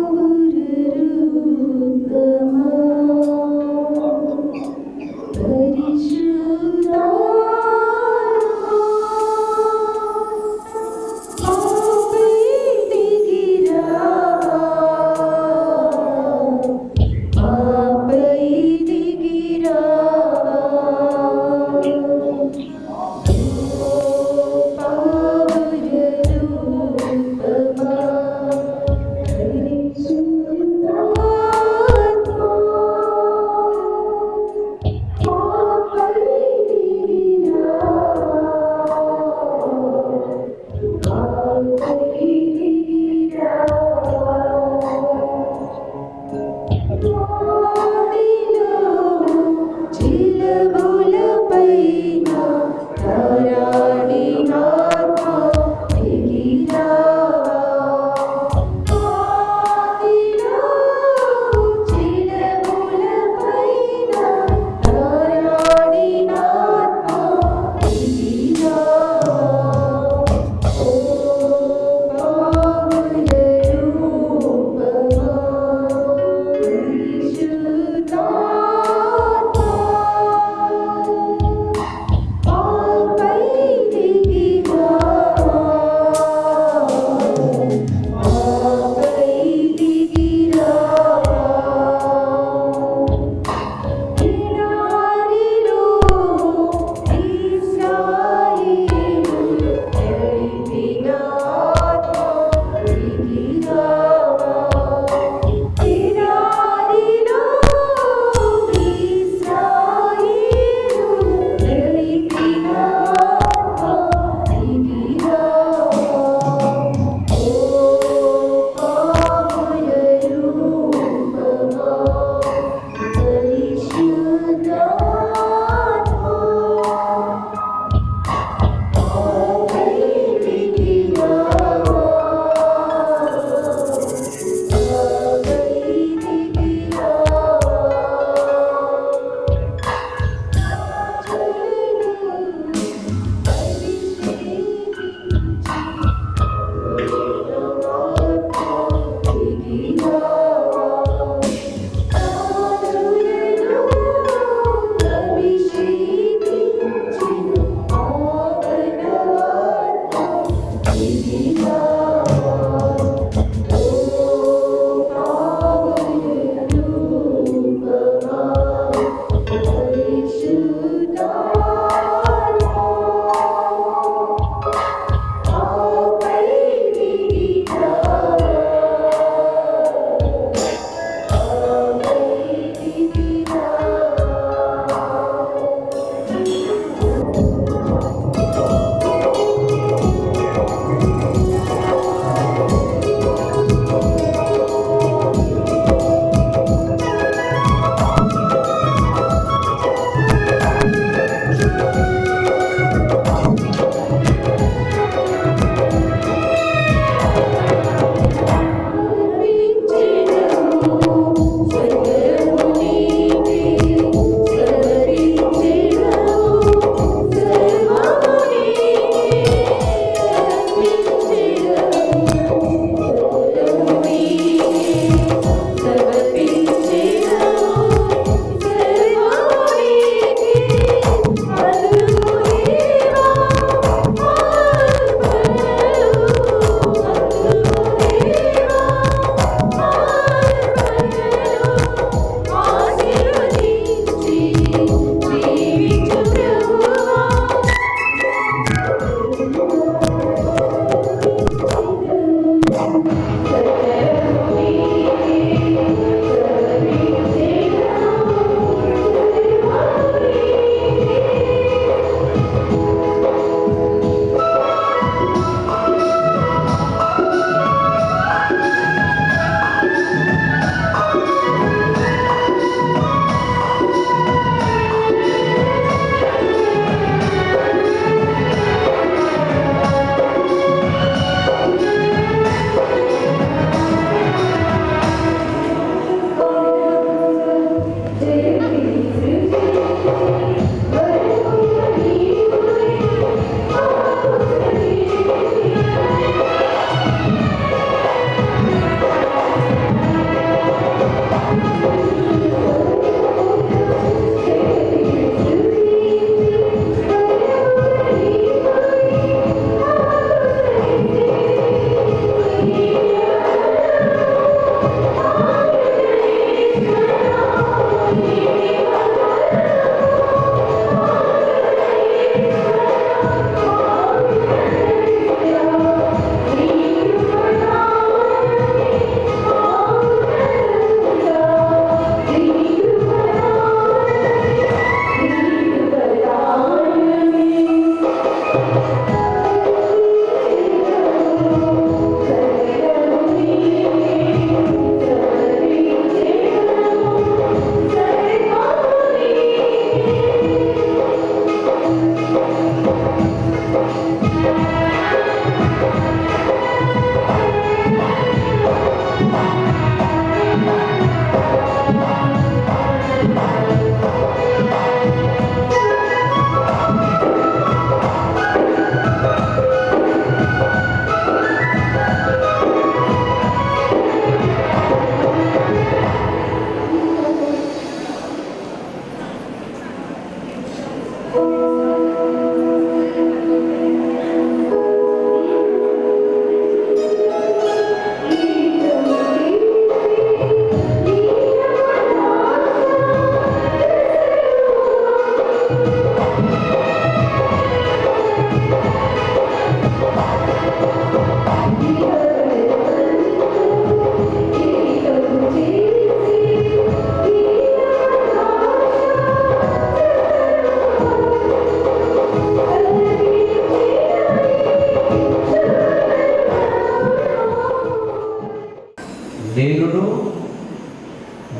నేనును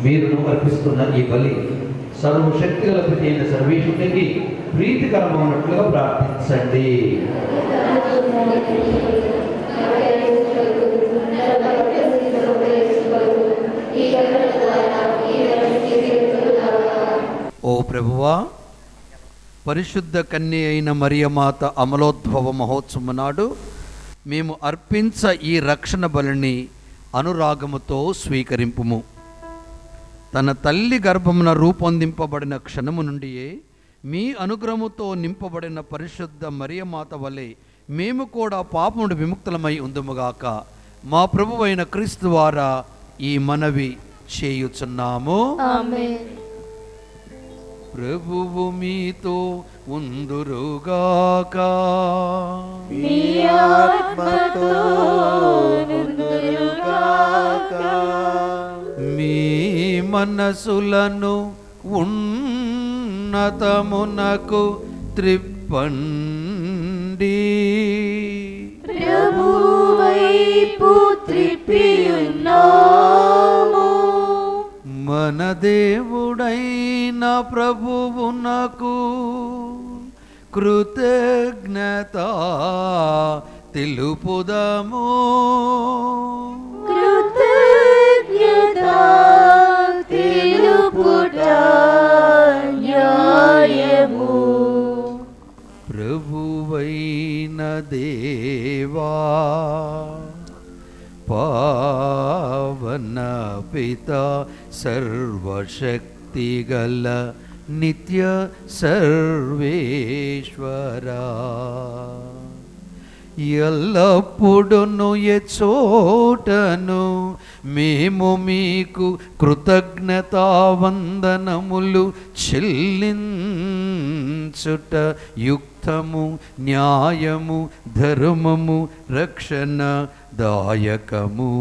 మీరును అర్పిస్తున్న ఈ బలి సర్వశక్తి గల ప్రతి అయిన సర్వేశ్వరునికి ప్రీతికరమైనట్లుగా ప్రార్థించండి. ఓ ప్రభువా, పరిశుద్ధ కన్య అయిన మరియమాత అమలోద్భవ మహోత్సవం నాడు మేము అర్పించ ఈ రక్షణ బలిని అనురాగముతో స్వీకరింపుము. తన తల్లి గర్భమున రూపొందింపబడిన క్షణము నుండియే మీ అనుగ్రహముతో నింపబడిన పరిశుద్ధ మరియమాత వలె మేము కూడా పాపముడు విముక్తులమై ఉందుముగాక. మా ప్రభువైన క్రీస్తు ద్వారా ఈ మనవి చేయుచున్నాము. ప్రభువు మీతో ఉందురుగాక. మీ మనసులను ఉన్నతమునకు త్రిప్పండి. ప్రభువైపు త్రిప్పియున్నాము. మన దేవుడైన ప్రభువునకు కృతజ్ఞత తెలుపుదము. కృతజ్ఞత తెలుపుట న్యాయము. ప్రభువైన దేవా, పావన పిత సర్వశక్తిగల నిత్య సర్వేశ్వరా, ఎల్లప్పుడును ఎచోటను మేము మీకు కృతజ్ఞతావందనములు చెల్లించుట యుక్తము, న్యాయము, ధర్మము, రక్షణ దాయకము.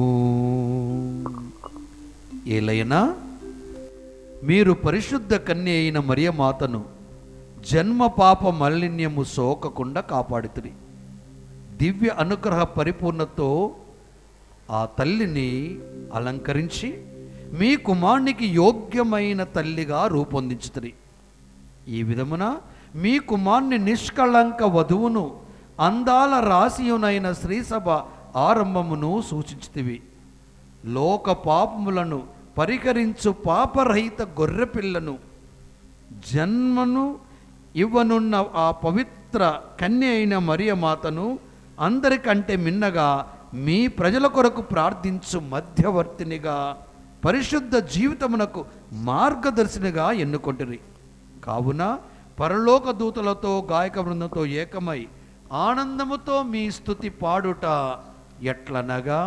ఏలైనా మీరు పరిశుద్ధ కన్య అయిన మరియమాతను జన్మ పాప మాలిన్యము సోకకుండా కాపాడుతుంది. దివ్య అనుగ్రహ పరిపూర్ణతో ఆ తల్లిని అలంకరించి మీ కుమారునికి యోగ్యమైన తల్లిగా రూపొందించుతుంది. ఈ విధమున మీ కుమారుని నిష్కళంక వధువును అందాల రాశియునైన శ్రీసభ ఆరంభమును సూచించితివి. లోక పాపములను పరికరించు పాపరహిత గొర్రెపిల్లను జన్మను ఇవ్వనున్న ఆ పవిత్ర కన్య అయిన మరియమాతను అందరికంటే మిన్నగా మీ ప్రజల కొరకు ప్రార్థించు మధ్యవర్తినిగా, పరిశుద్ధ జీవితమునకు మార్గదర్శినిగా ఎన్నుకొంటిరి. కావున పరలోక దూతలతో గాయక బృందంతో ఏకమై ఆనందముతో మీ స్తుతి పాడుట ఎట్లనగా,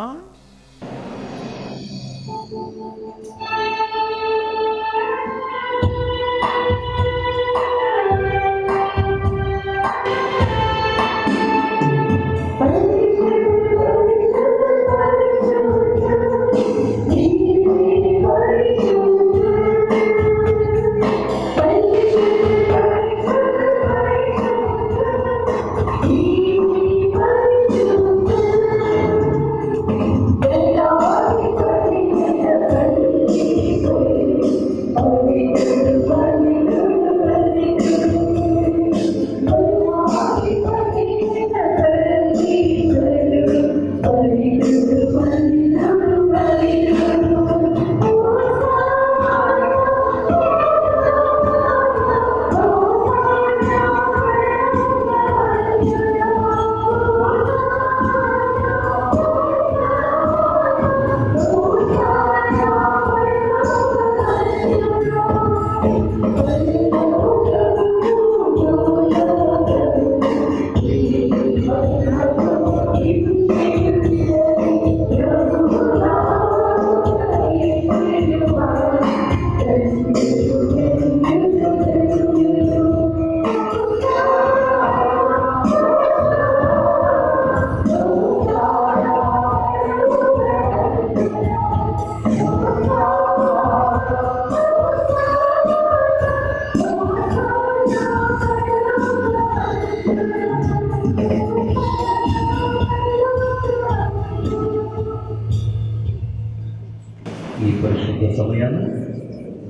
ఈ పరిశుద్ధ సమయాన్ని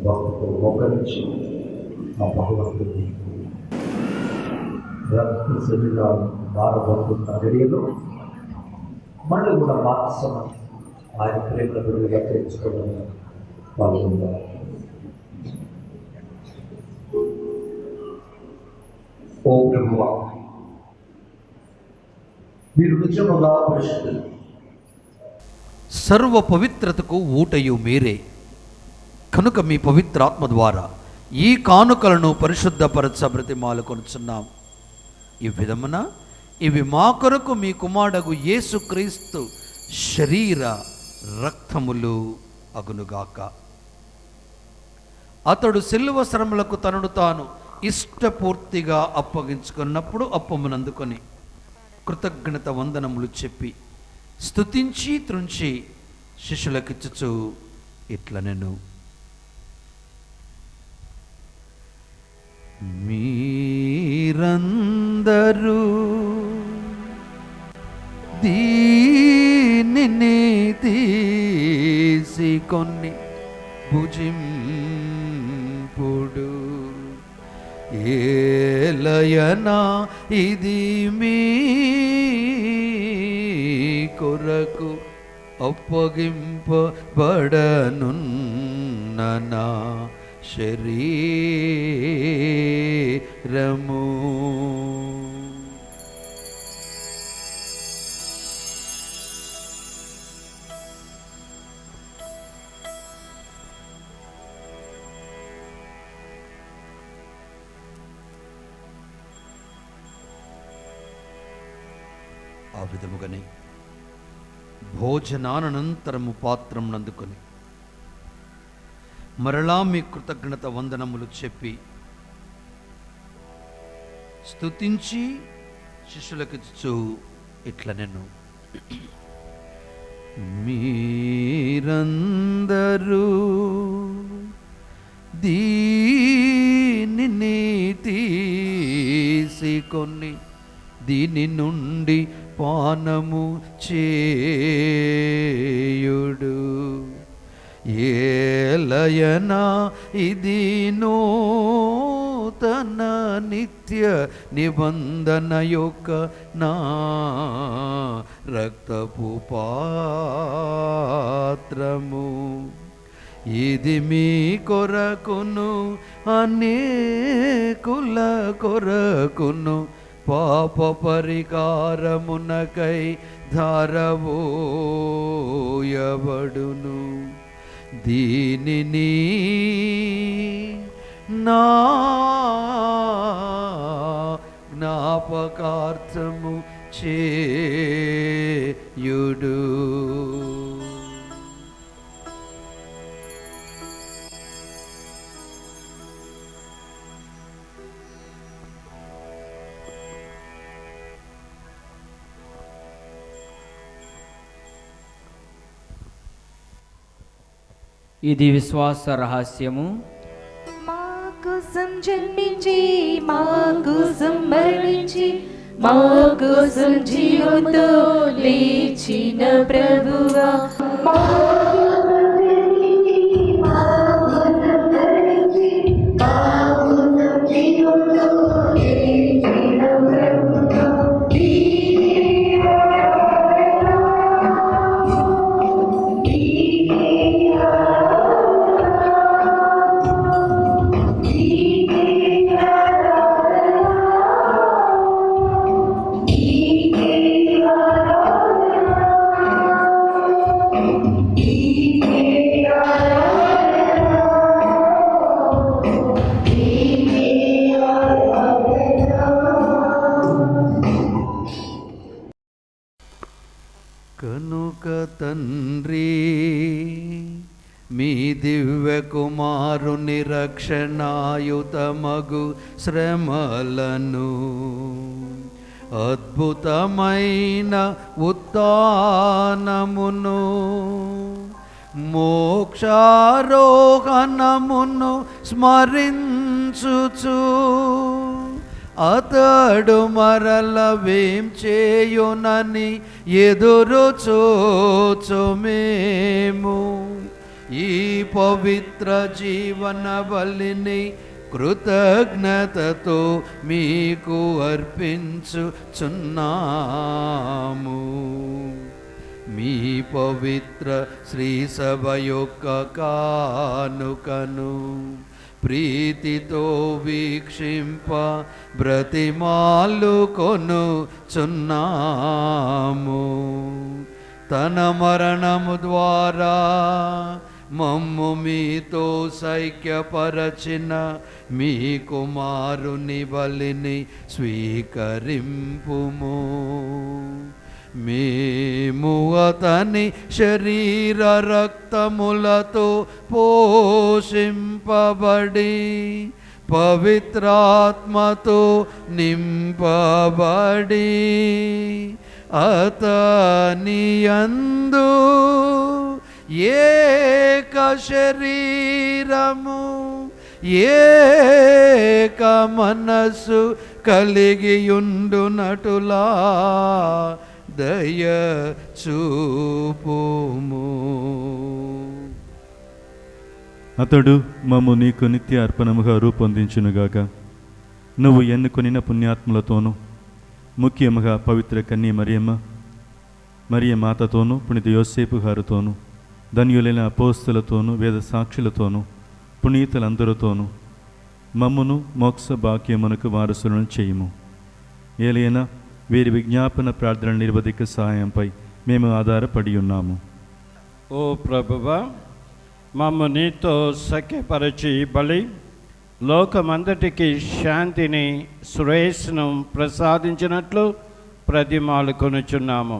భక్తితో మోకరించి మా భగవంతుని రక్త శరీరాలు మారబోతున్న గడియలో మళ్ళీ కూడా మాత్సమం ఆయన ప్రేమ గురువుగా తెచ్చుకోవడం పాల్గొన్నారు. ఓ ప్రభువా, మీరు నిజముగా పరిశుద్ధులు, సర్వ పవిత్రతకు ఊటయు మీరే కనుక మీ పవిత్రాత్మ ద్వారా ఈ కానుకలను పరిశుద్ధపరచ బ్రతిమాలుకొనుచున్నాం. ఈ విధమున ఇవి మా కొరకు మీ కుమారుడగు యేసుక్రీస్తు శరీర రక్తములు అగునుగాక. అతడు సిలువ శ్రమలకు తనను తాను ఇష్టపూర్తిగా అప్పగించుకున్నప్పుడు అప్పమునందుకొని కృతజ్ఞత వందనములు చెప్పి స్తుతించి త్రుంచి శిష్యులకిచ్చుచు ఇట్లనెను, మీరందరూ దీనిని తీసుకొని భుజింపుడు, ఏలయనా ఇది మీ కొరకు అప్పగింపబడనున్న నా శరీరము. ఆ విధముగానే భోజనానంతరము పాత్రమును అందుకొని మరలా మీ కృతజ్ఞత వందనములు చెప్పి స్తుతించి శిష్యులకిచ్చు ఇట్లనెను, మీరందరూ దీనిని తీసుకొని దీని నుండి పానము చేయుడు, ఏలయనా ఇది నూతన నిత్య నిబంధన యొక్క నా రక్తపు పాత్రము, ఇది మీ కొరకును అనేకుల కొరకును పాప పరికారమునకై ధారవోయబడును. దీనిని నా జ్ఞాపకార్థము చేయుడు. ఇది విశ్వాస రహస్యము. మా కోసం జన్మించి మా కోసం మరణించి మా కోసం జీవంతో లేచిన ప్రభువా, కనుక తండ్రి మీ దివ్య కుమారుని రక్షణాయుతమగు శ్రమలను అద్భుతమైన ఉత్థానమును మోక్షారోహణమును స్మరించుచు అతడు మరల వేం చేయునని ఎదురు చూచుమేము ఈ పవిత్ర జీవన బలిని కృతజ్ఞతతో మీకు అర్పించుచున్నాము. మీ పవిత్ర శ్రీ సభ యొక్క కానుకను ప్రీతితో వీక్షింప బ్రతిమాలు కొనుచున్నాము. తన మరణము ద్వారా మమ్ము మీతో సైక్యపరచిన మీ కుమారుని బలిని స్వీకరింపుము. మేము అతని శరీర రక్తములతో పోషింపబడి పవిత్రాత్మతో నింపబడి అతని యందు ఏక శరీరము ఏక మనస్సు కలిగియుండునటులా దయ చూపుము. అతడు మమ్ము నీకు నిత్య అర్పణముగా రూపొందించునుగాక. నువ్వు ఎన్నుకొనిన పుణ్యాత్ములతోనూ ముఖ్యముగా పవిత్ర కన్య మరియ మాతతోనూ పునీత యోసేపు గారితోనూ ధన్యులైన అపోస్తలతోనూ వేద సాక్షులతోనూ పునీతులందరితోనూ మమ్మును మోక్ష భాగ్యమునకు వారసులను చేయుము. ఏలైనా వీరి విజ్ఞాపన ప్రార్థన నిర్వధిక సహాయంపై మేము ఆధారపడి ఉన్నాము. ఓ ప్రభువా, మమ్ము నీతో సఖ్యపరచి బలి లోకమంతటికి శాంతిని శ్రేయస్సును ప్రసాదించినట్లు ప్రతిమాలు కొనుచున్నాము.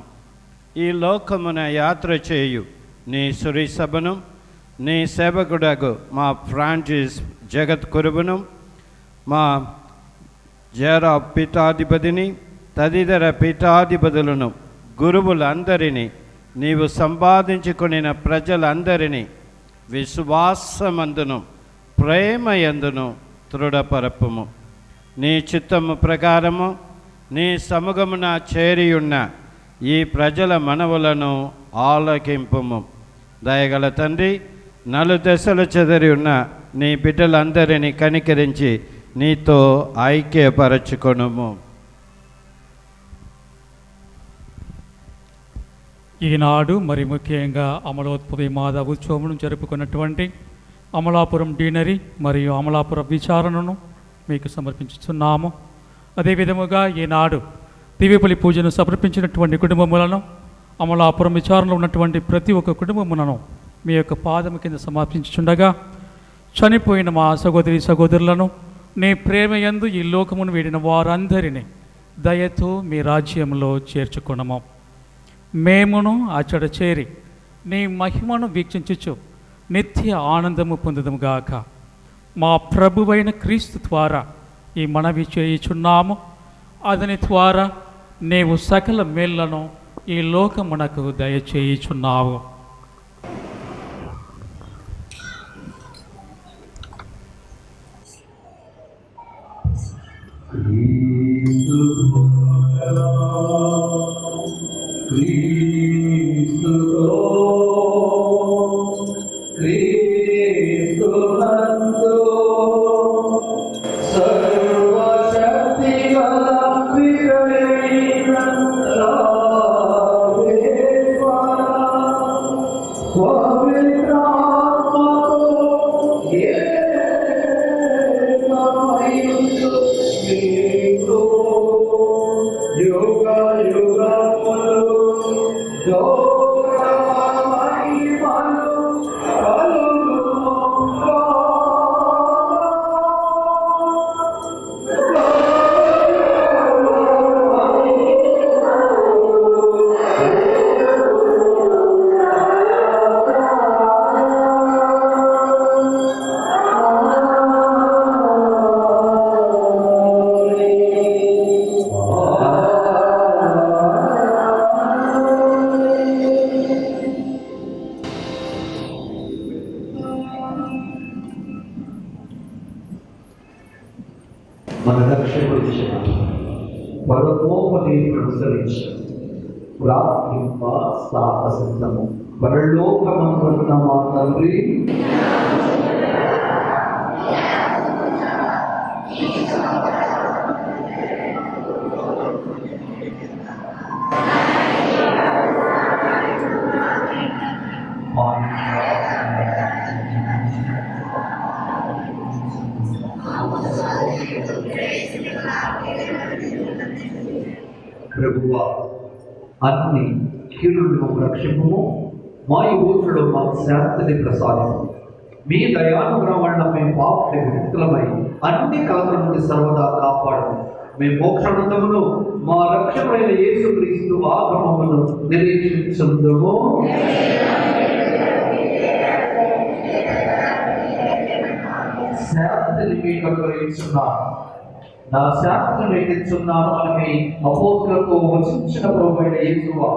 ఈ లోకమున యాత్ర చేయు నీ సురి సభను నీ సేవకుడగు మా ఫ్రాన్సిస్ జగద్గురువును మా జేరా పీఠాధిపతిని తదితర పీఠాధిపతులను గురువులందరినీ నీవు సంపాదించుకొనిన ప్రజలందరినీ విశ్వాసమందును ప్రేమయందును దృఢపరపుము. నీ చిత్తము ప్రకారము నీ సముఖమున చేరియున్న ఈ ప్రజల మనవులను ఆలకింపుము. దయగల తండ్రి, నలుదశలు చెదరి ఉన్న నీ బిడ్డలందరినీ కనికరించి నీతో ఐక్యపరచుకొనుము. ఈనాడు మరి ముఖ్యంగా అమలోత్పత్తి మాద ఉత్సవమును జరుపుకున్నటువంటి అమలాపురం డీనరీ మరియు అమలాపురం విచారణను మీకు సమర్పించుతున్నాము. అదేవిధముగా ఈనాడు దివ్యబలి పూజను సమర్పించినటువంటి కుటుంబములను, అమలాపురం విచారణలో ఉన్నటువంటి ప్రతి ఒక్క కుటుంబములను మీ యొక్క పాదము కింద సమర్పించుచుండగా చనిపోయిన మా సహోదరులను నీ ప్రేమయందు ఈ లోకమును వీడిన వారందరినీ దయతో మీ రాజ్యంలో చేర్చుకున్నాము. మేమును అచ్చట చేరి నీ మహిమను వీక్షించుచు నిత్య ఆనందము పొందుదముగాక. మా ప్రభువైన క్రీస్తు ద్వారా ఈ మనవి చేయుచున్నాము. అతని ద్వారా నీవు సకల మేళ్లను ఈ లోకమునకు దయచేయుచున్నావు. మన రక్షకుడు ఇచ్చిన పరమోపదేశం అనుసరించి ప్రార్థింప సాహసించము. పరలోకమందున్న మా తండ్రి, ప్రభువా, అన్ని కీడులను రక్షింపుము, మా ఊళ్ళో మాకు శాంతిని ప్రసాదించు. మీ దయానుగ్రహం వలన మేము పాపకి విముక్తులమై అన్ని కలతల నుండి సర్వదా కాపాడు. మేము మోక్షానందమును మా రక్షకుడైన యేసుక్రీస్తు ఆగమమును నిరీక్షించుదుము. శాంతిని మీకు అనుగ్రహించున్నాను, నా శాంతిని మీకు ఇచ్చున్నాను అని మీ అపోస్తులకు వచించిన ప్రభువైన యేసువా,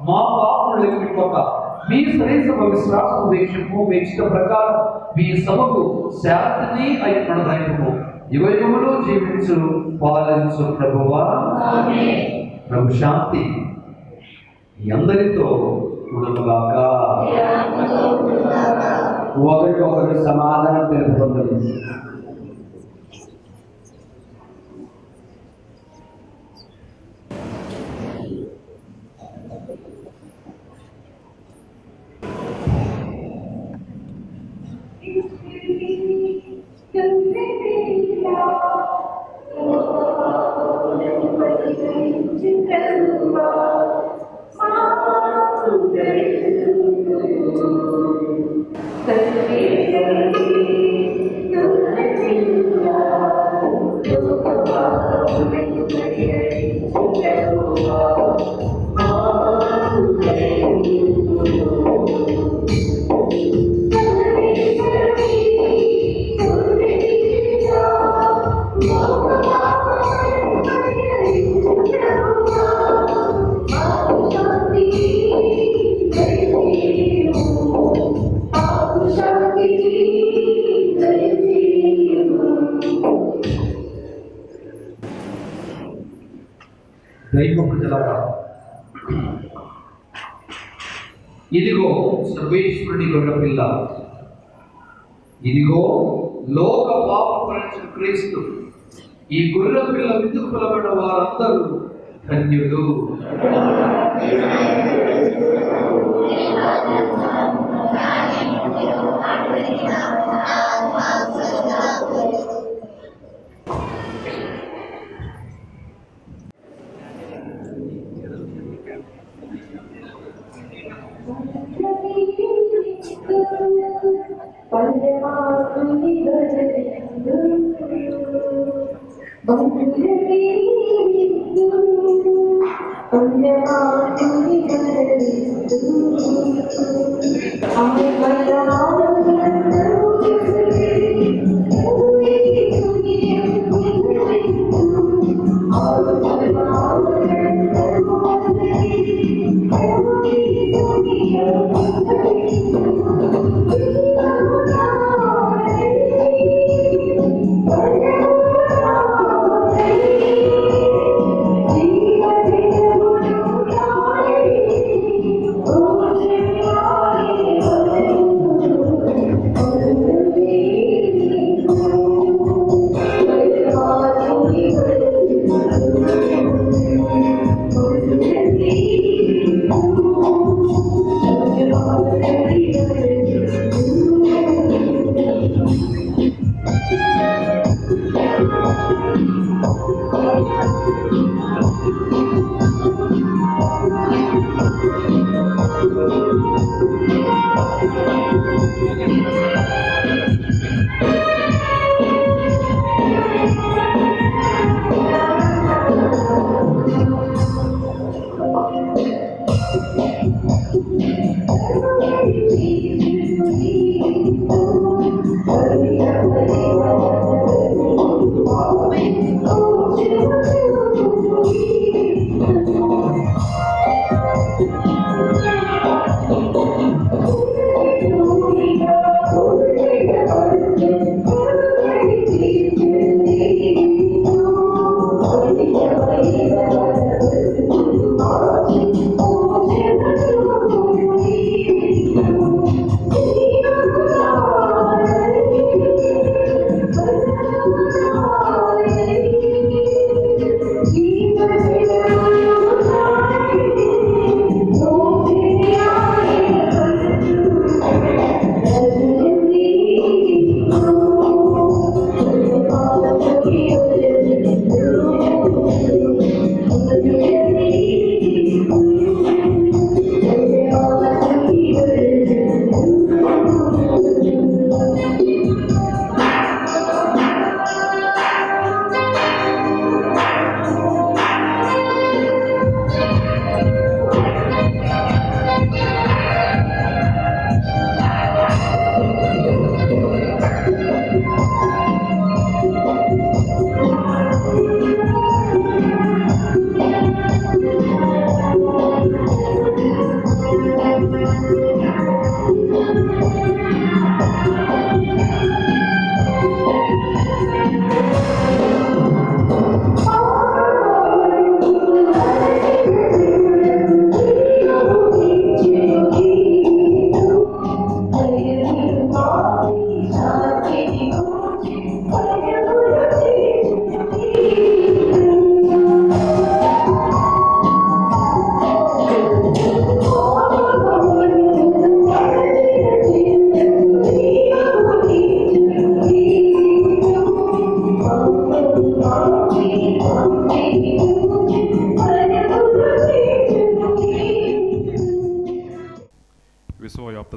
మా పాపములు లెక్కింపక మీ శరీర విశ్వాసం వీక్షము మీ ఇష్ట ప్రకారం మీ సభకు శాంతిని అనుగ్రహించము. యుగయుగములు జీవించు పాలించు ప్రభువా. ప్రభు శాంతి అందరితో ఉండుగాక. ఒకరికొకరు సమాధానం తెలుపుతుంది. దైవ ప్రజలారా, ఇదిగో సర్వేశ్వరుని గొర్రెపిల్ల, ఇదిగో లోక పాపం భరించిన క్రీస్తు. ఈ గొర్రెపిల్ల విందుకు పిలబడిన వారందరూ ధన్యులు.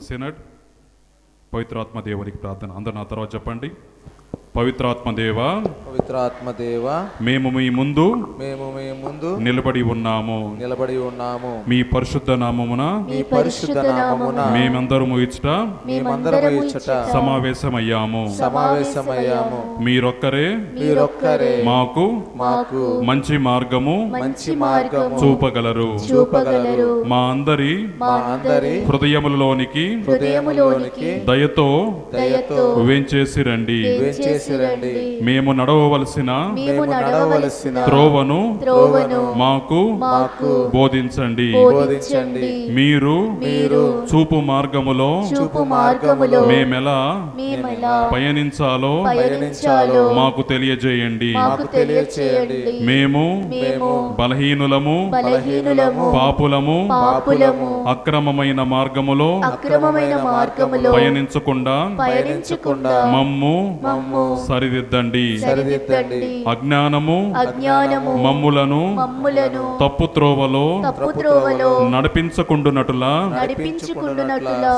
సినడ్. పవిత్రాత్మ దేవునికి ప్రార్థన. అందరు నా తర్వాత చెప్పండి. పవిత్రాత్మ దేవా, పవిత్రాత్మ దేవా, మేము మీ ముందు నిలబడి ఉన్నాము. మీ పరిశుద్ధ నామమున మేమందరము ఇచ్చట సమావేశమయ్యాము. మీరొక్కరే మాకు మంచి మార్గము చూపగలరు. మా అందరి హృదయములలోనికి దయతో వేంచేసి రండి. మేము నడవవలసిన త్రోవను మాకు బోధించండి. మీరు చూపు మార్గములో మేమెలా పయనించాలో మాకు తెలియజేయండి. మేము బలహీనులము, పాపులము, అక్రమమైన మార్గములో పయనించకుండా మమ్ము సరిదిద్దండి. అజ్ఞానము మమ్ములను తప్పు త్రోవలో నడిపించకుండునట్లా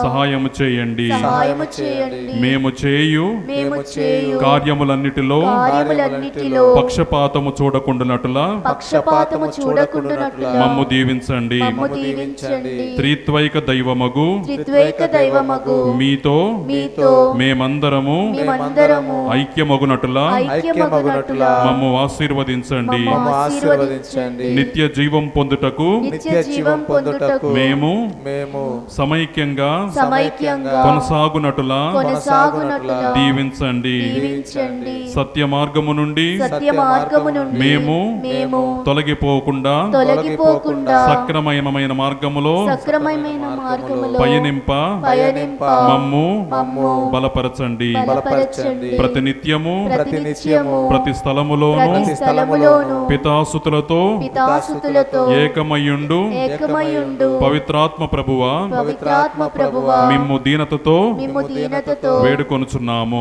సహాయము చేయండి. మేము చేయు కార్యములన్నిటిలో పక్షపాతము చూడకుండునట్లా మమ్ము దీవించండి. త్రిత్వైక దైవమగు మీతో మేమందరము ఐక్యమగునట్లా మమ్ము ఆశీర్వదించండి. నిత్య జీవం పొందుటకు మేము సమైక్యంగా కొనసాగునట్లా దీవించండి. సత్య మార్గము నుండి మేము తొలగిపోకుండా సక్రమమైన మార్గములో పయనింప మమ్ము బలపరచండి. ప్రతినిత్యము ప్రతి స్థలములోను పితాసుతులతో ఏకమయ్యుండు పవిత్రాత్మ ప్రభువా మిమ్ము దీనతతో వేడుకొనుచున్నాము.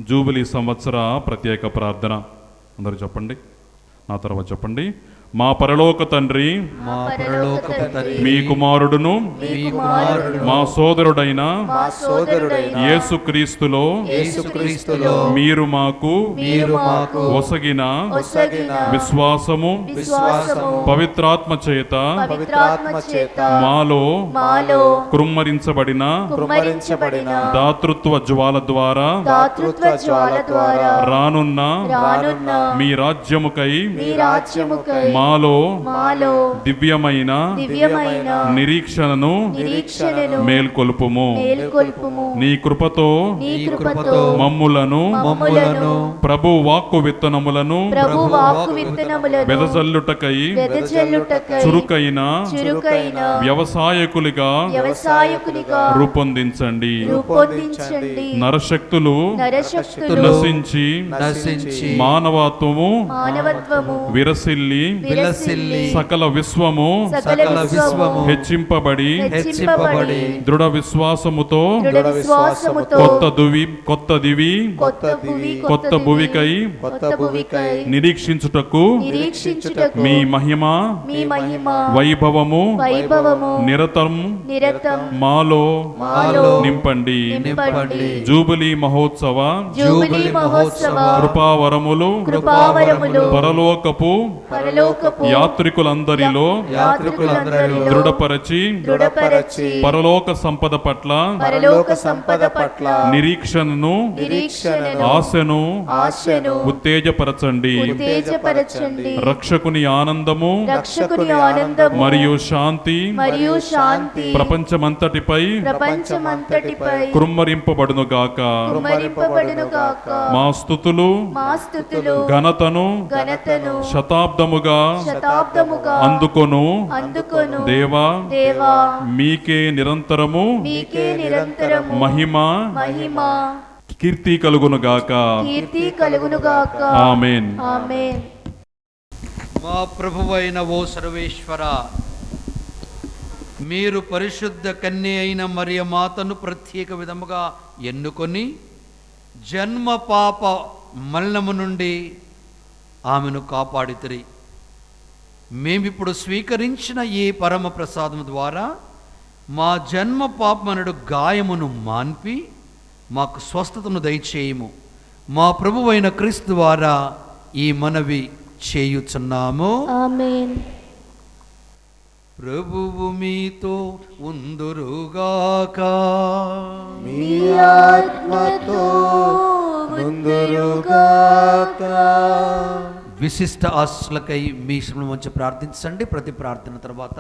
జూబిలీ సంవత్సర ప్రత్యేక ప్రార్థన. అందరూ చెప్పండి, నా తర్వాత చెప్పండి. మా పరలోక తండ్రి, మీ కుమారుడును మా సోదరుడైన యేసుక్రీస్తులో మీరు మాకు ఒసగిన విశ్వాసము పవిత్రాత్మ చేత మాలో కృమ్మరించబడిన దాతృత్వ జ్వాల ద్వారా రానున్న మీ రాజ్యముకై మాలో దివ్యమైన నిరీక్షణను మేల్కొల్పుము. నీ కృపతో మమ్ములను ప్రభు వాక్కు విత్తనములను వెదజల్లుటకై చురుకైన వ్యవసాయకులుగా రూపొందించండి. నరశక్తులు నశించి మానవత్వము విరసిల్లి సకల విశ్వము హెచ్చింపబడి దృఢ విశ్వాసముతో కొత్త దివి కొత్త భువికై నిరీక్షించుటకు మీ మహిమ వైభవము నిరతం మాలో నింపండి. జూబిలీ మహోత్సవ కృపావరములు పరలోకపు యాత్రికులందరిలో దృఢపరచి పరలోక సంపద పట్ల నిరీక్షణను ఆశను ఉత్తేజపరచండి. రక్షకుని ఆనందము మరియు శాంతి ప్రపంచమంతటిపై కృమ్మరింపబడును గాక. మా స్తుతులు ఘనతను శతాబ్దముగా అందుకొను దేవా. మీకే నిరంతరము మహిమ కీర్తి కలుగును గాక. ఆమేన్. మా ప్రభువైన ఓ సర్వేశ్వర, మీరు పరిశుద్ధ కన్య అయిన మరియ మాతను ప్రత్యేక విధముగా ఎన్నుకొని జన్మ పాప మరణము నుండి ఆమెను కాపాడితిరి. మేమిప్పుడు స్వీకరించిన ఈ పరమ ప్రసాదము ద్వారా మా జన్మ పాపమనడు గాయమును మాన్పి మాకు స్వస్థతను దయచేయము. మా ప్రభువైన క్రీస్తు ద్వారా ఈ మనవి చేయుచున్నాము. ఆమేన్. ప్రభువు మీతో ఉందురుగాక. మీ ఆత్మతో ఉందురుగాక. విశిష్ట ఆశలకై మీ శ్రమను వంచి ప్రార్థించండి. ప్రతి ప్రార్థన తర్వాత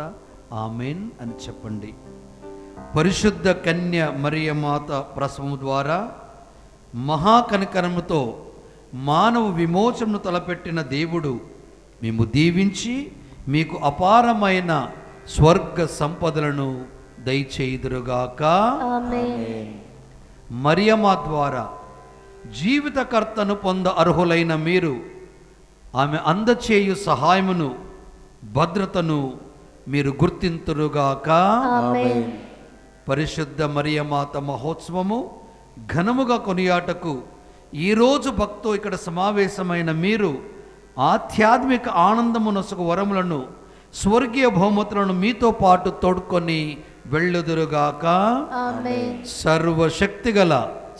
ఆమేన్ అని చెప్పండి. పరిశుద్ధ కన్య మరియమాత ప్రసవము ద్వారా మహాకనికరముతో మానవ విమోచనను తలపెట్టిన దేవుడు మేము దీవించి మీకు అపారమైన స్వర్గ సంపదలను దయచేయుదురుగాక. ఆమేన్. మరియమ్మ ద్వారా జీవితకర్తను పొంద అర్హులైన మీరు ఆమె అందచేయు సహాయమును భద్రతను మీరు గుర్తింతురుగాక. ఆమేన్. పరిశుద్ధ మరియమాత మహోత్సవము ఘనముగా కొనియాటకు ఈరోజు భక్తో ఇక్కడ సమావేశమైన మీరు ఆధ్యాత్మిక ఆనందమునొసగు వరములను స్వర్గీయ బహుమతులను మీతో పాటు తోడుకొని వెళ్ళుదురుగాక. ఆమేన్. సర్వశక్తిగల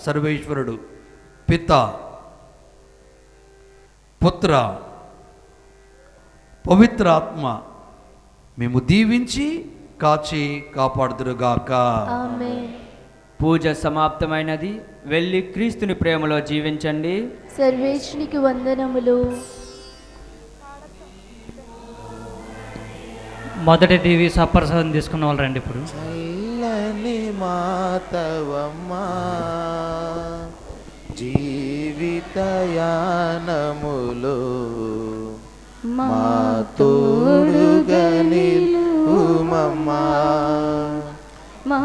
సర్వేశ్వరుడు పిత, పుత్ర, పవిత్రాత్మ మేము దీవించి కాచి కాపాడుదురుగాక. ఆమేన్. పూజ సమాప్తమైనది. వెళ్ళి క్రీస్తుని ప్రేమలో జీవించండి. సర్వేశ్వరునికి వందనములు. మొదటి టీవీ సప్రసాదం తీసుకున్న వాళ్ళు రండి. ఇప్పుడు చల్లని మాతవమ్మా, జీవితయానములో మా తోడుగా నిలుమమ్మా, మా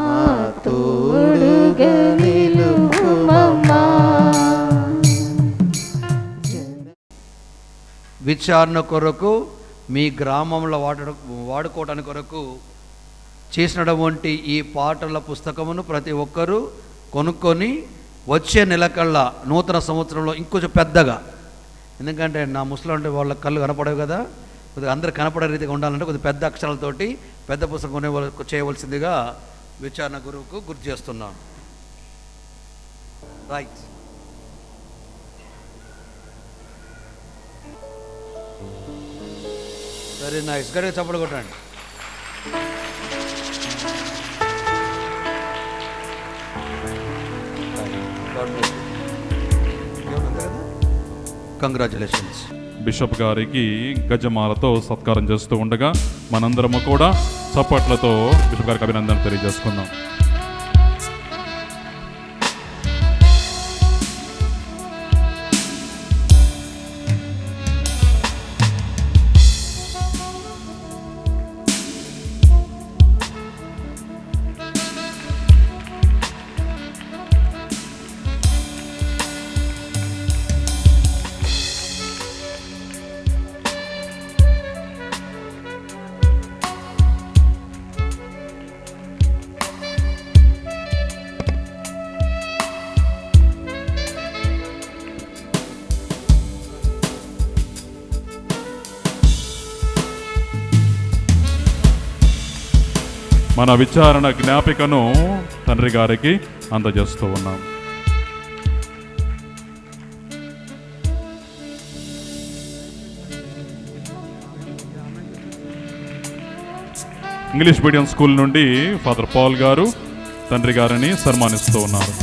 తోడుగా నిలుమమ్మా. విచారణ కొరకు మీ గ్రామంలో వాడుకోవడానికి కొరకు చేసినటువంటి ఈ పాటల పుస్తకమును ప్రతి ఒక్కరూ కొనుక్కొని వచ్చే నెలకల్లా నూతన సంవత్సరంలో ఇంకొంచెం పెద్దగా, ఎందుకంటే నా ముసలి అంటే వాళ్ళ కళ్ళు కనపడవు కదా, కొద్దిగా అందరు కనపడే రీతిగా ఉండాలంటే కొద్దిగా పెద్ద అక్షరాలతోటి పెద్ద పుస్తకం చేయవలసిందిగా విచారణ గురువుకు గుర్తు చేస్తున్నాను. రైట్. Very nice. గట్టిగా చప్పట్లు కొట్టండి. కంగ్రాచులేషన్స్. బిషప్ గారికి గజమాలతో సత్కారం చేస్తూ ఉండగా మనందరము కూడా చప్పట్లతో బిషప్ గారికి అభినందన తెలియజేసుకుందాం. మన విచారణ జ్ఞాపికను తండ్రి గారికి అందజేస్తూ ఉన్నాం. ఇంగ్లీష్ మీడియం స్కూల్ నుండి ఫాదర్ పాల్ గారు తండ్రి గారిని సన్మానిస్తూ ఉన్నారు.